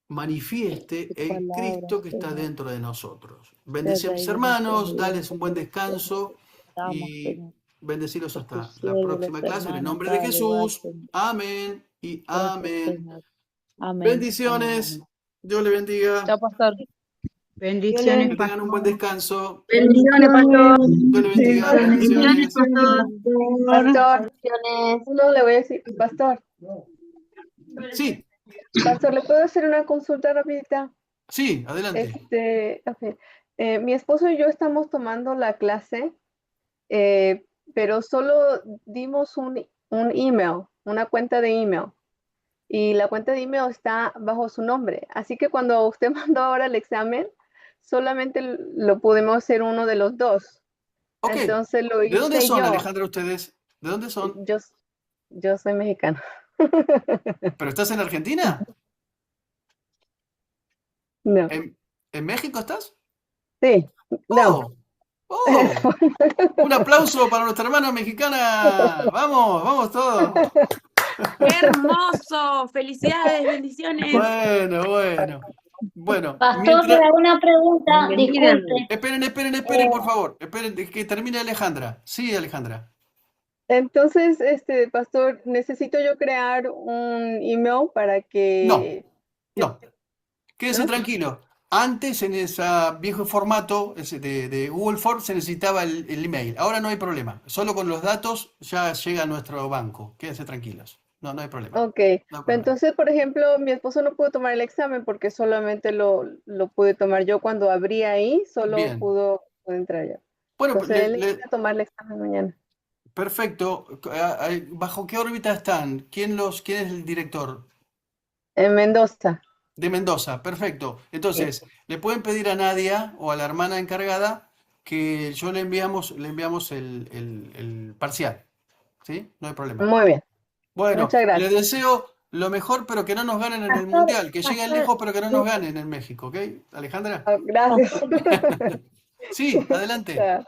manifieste el Cristo que está dentro de nosotros. Bendice a mis hermanos, dales un buen descanso y bendecilos hasta la próxima clase en el nombre de Jesús. Amén y amén. Bendiciones. Dios le bendiga. Chao, pastor. Bendiciones, Que tengan un buen descanso. Bendiciones, pastor. Dios le bendiga. Bendiciones. Pastor, no le voy a decir, pastor. Sí. Pastor, ¿le puedo hacer una consulta rapidita? Sí, adelante. Okay. Mi esposo y yo estamos tomando la clase, pero solo dimos un email, una cuenta de email. Y la cuenta de email está bajo su nombre. Así que cuando usted mandó ahora el examen, solamente lo pudimos hacer uno de los dos. Ok. Entonces lo hice ¿De dónde son, yo. Alejandra, ustedes? ¿De dónde son? Yo soy mexicana. ¿Pero estás en Argentina? No. ¿En México estás? Sí. No. Un aplauso para nuestra hermana mexicana. Vamos, vamos todos. ¡Qué hermoso! ¡Felicidades, bendiciones! Bueno. Bueno, Pastor, le mientras... hago una pregunta, Bienvenida. disculpe. Esperen, por favor. Esperen, que termine Alejandra. Sí, Alejandra. Entonces, pastor, necesito yo crear un email para No, que, no. Quédese ¿no? tranquilo. Antes, en ese viejo formato ese de Google Forms, se necesitaba el email. Ahora no hay problema. Solo con los datos ya llega a nuestro banco. Quédense tranquilos. No, no hay problema. Ok, No hay pero problema. entonces, por ejemplo, mi esposo no pudo tomar el examen porque solamente lo pude tomar yo cuando abrí ahí, solo Bien. pudo entrar yo. Bueno, Entonces, él necesita tomar el examen mañana. perfecto. ¿Bajo qué órbita están? ¿Quién es el director? En Mendoza. De Mendoza, perfecto. Sí. Entonces, le pueden pedir a Nadia o a la hermana encargada que yo le enviamos el parcial. ¿Sí? No hay problema. Muy bien. Bueno, Muchas les gracias. deseo lo mejor, pero que no nos ganen en el Pastor, Mundial. Que lleguen pastor, lejos, pero que no nos ganen en México. ¿Ok? Alejandra. Gracias. Sí, adelante. Chao.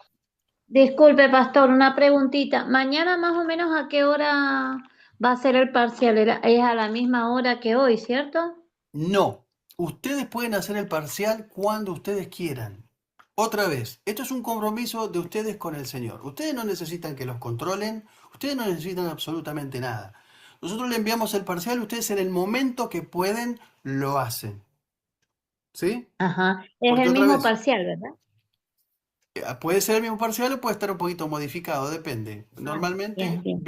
disculpe, pastor, una preguntita. Mañana más o menos a qué hora va a ser el parcial. Es a la misma hora que hoy, ¿cierto? No. Ustedes pueden hacer el parcial cuando ustedes quieran. Otra vez, esto es un compromiso de ustedes con el Señor. Ustedes no necesitan que los controlen, ustedes no necesitan absolutamente nada. Nosotros le enviamos el parcial, ustedes en el momento que pueden lo hacen. ¿Sí? Ajá. Es Porque el otra mismo vez, parcial, ¿verdad? puede ser el mismo parcial o puede estar un poquito modificado, depende. Bien, Normalmente bien.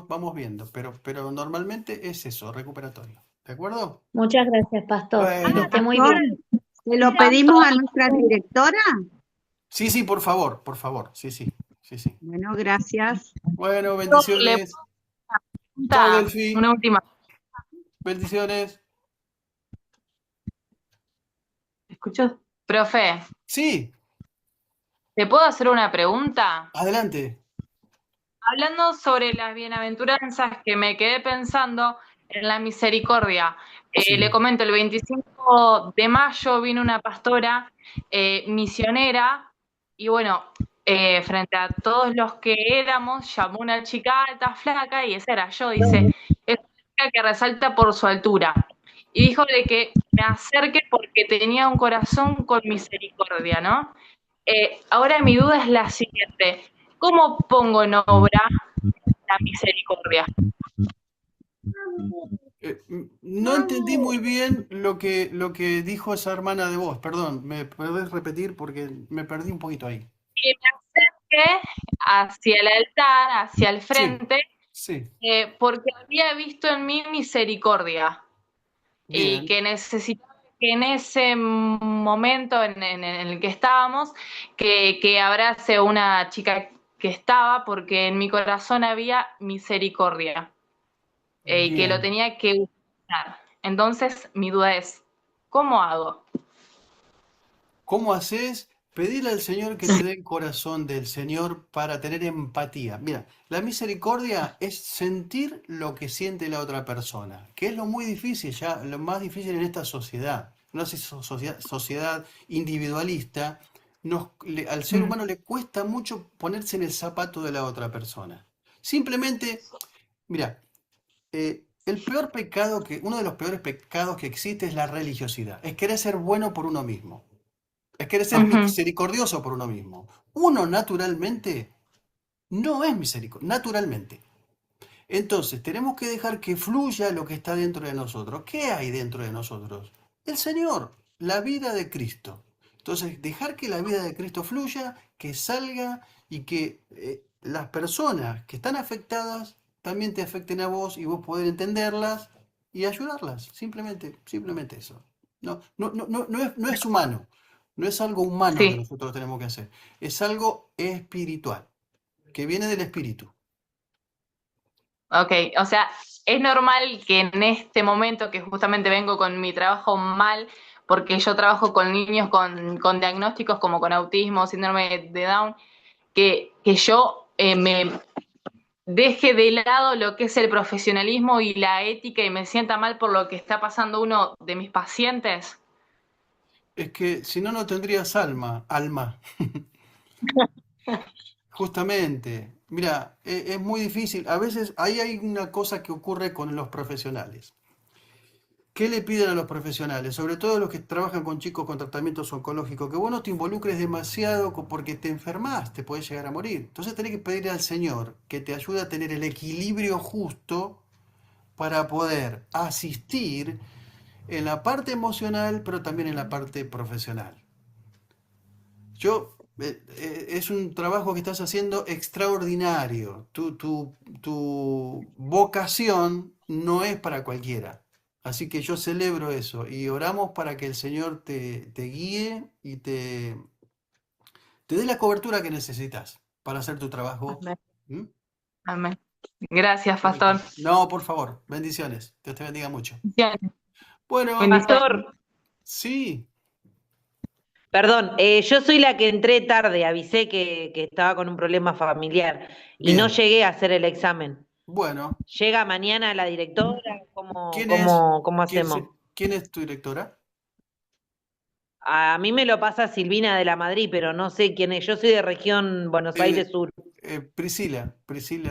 vamos viendo, pero normalmente es eso, recuperatorio. ¿De acuerdo? Muchas gracias, pastor. Que Bueno, esté muy Pastor, bien. ¿se lo pedimos a nuestra directora? sí, por favor, sí. Bueno, gracias. Bueno, Le bendiciones. Chao, pregunta, Delphi. una última. Bendiciones. ¿Me escuchas? Profe, Sí, ¿te puedo hacer una pregunta? adelante. Hablando sobre las bienaventuranzas, que me quedé pensando en la misericordia. Sí. Le comento, el 25 de mayo vino una pastora misionera y bueno, frente a todos los que éramos, llamó una chica alta, flaca, y esa era yo, dice, es una chica que resalta por su altura. Y dijo de que me acerque porque tenía un corazón con misericordia, ¿no? Ahora mi duda es la siguiente, ¿cómo pongo en obra la misericordia? No entendí muy bien lo que dijo esa hermana de vos. Perdón, ¿me podés repetir? Porque me perdí un poquito ahí. Que me acerque hacia el altar, hacia el Sí, frente, sí, porque había visto en mí misericordia y bien, que necesitaba que en ese momento en el que estábamos, que abrace a una chica que estaba, porque en mi corazón había misericordia y que lo bien. tenía que usar. Entonces, mi duda es, ¿cómo hago? ¿Cómo haces? Pedirle al Señor que te dé el corazón del Señor para tener empatía. Mira, la misericordia es sentir lo que siente la otra persona, que es lo muy difícil, ya lo más difícil en esta sociedad. Una sociedad individualista, al ser humano le cuesta mucho ponerse en el zapato de la otra persona. Simplemente, mira, uno de los peores pecados que existe es la religiosidad, es querer ser bueno por uno mismo. Es querer ser misericordioso por uno mismo. Uno naturalmente no es misericordioso, naturalmente. Entonces, tenemos que dejar que fluya lo que está dentro de nosotros. ¿Qué hay dentro de nosotros? El Señor, la vida de Cristo. Entonces, dejar que la vida de Cristo fluya, que salga y que las personas que están afectadas también te afecten a vos y vos poder entenderlas y ayudarlas. Simplemente eso. No es humano. No es algo humano que Sí, nosotros tenemos que hacer. Es algo espiritual, que viene del espíritu. ok, o sea, es normal que en este momento que justamente vengo con mi trabajo mal, porque yo trabajo con niños con diagnósticos como con autismo, síndrome de Down, que yo me deje de lado lo que es el profesionalismo y la ética y me sienta mal por lo que está pasando uno de mis pacientes. Es que si no, no tendrías alma. Justamente. Mira, es muy difícil. A veces ahí hay una cosa que ocurre con los profesionales, ¿qué le piden a los profesionales? Sobre todo los que trabajan con chicos con tratamientos oncológicos, que vos no te involucres demasiado porque te enfermas, te podés llegar a morir. Entonces tenés que pedirle al Señor que te ayude a tener el equilibrio justo para poder asistir en la parte emocional, pero también en la parte profesional. Es un trabajo que estás haciendo extraordinario. Tu vocación no es para cualquiera. Así que yo celebro eso y oramos para que el Señor te guíe y te dé la cobertura que necesitas para hacer tu trabajo. Amén. ¿Mm? Amén. Gracias, pastor. No, por favor, bendiciones. Dios te bendiga mucho. Bendiciones. Bueno, Pastor, sí, perdón, yo soy la que entré tarde, avisé que estaba con un problema familiar y no bien. llegué a hacer el examen. Bueno, ¿Llega mañana la directora? ¿quién ¿Cómo quién hacemos? quién es tu directora? A mí me lo pasa Silvina de la Madrid, pero no sé quién es. Yo soy de región Buenos Aires Sur. Priscila,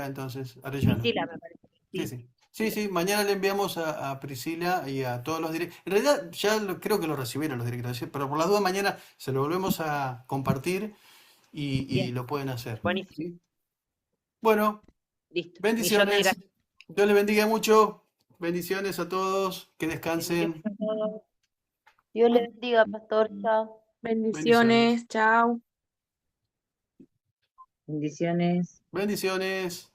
entonces, Arellano. Priscila, me parece. Sí, sí. Sí, mañana le enviamos a Priscila y a todos los directores. En realidad ya creo que lo recibieron los directores, ¿sí? Pero por las dudas mañana se lo volvemos a compartir y Bien. lo pueden hacer. Buenísimo. ¿Sí? Bueno, Listo. Millones de bendiciones. gracias. Dios les bendiga mucho. Bendiciones a todos. Que descansen. Bendiciones a todos. Dios le bendiga, pastor. Chao. Bendiciones, chao. Bendiciones. Bendiciones.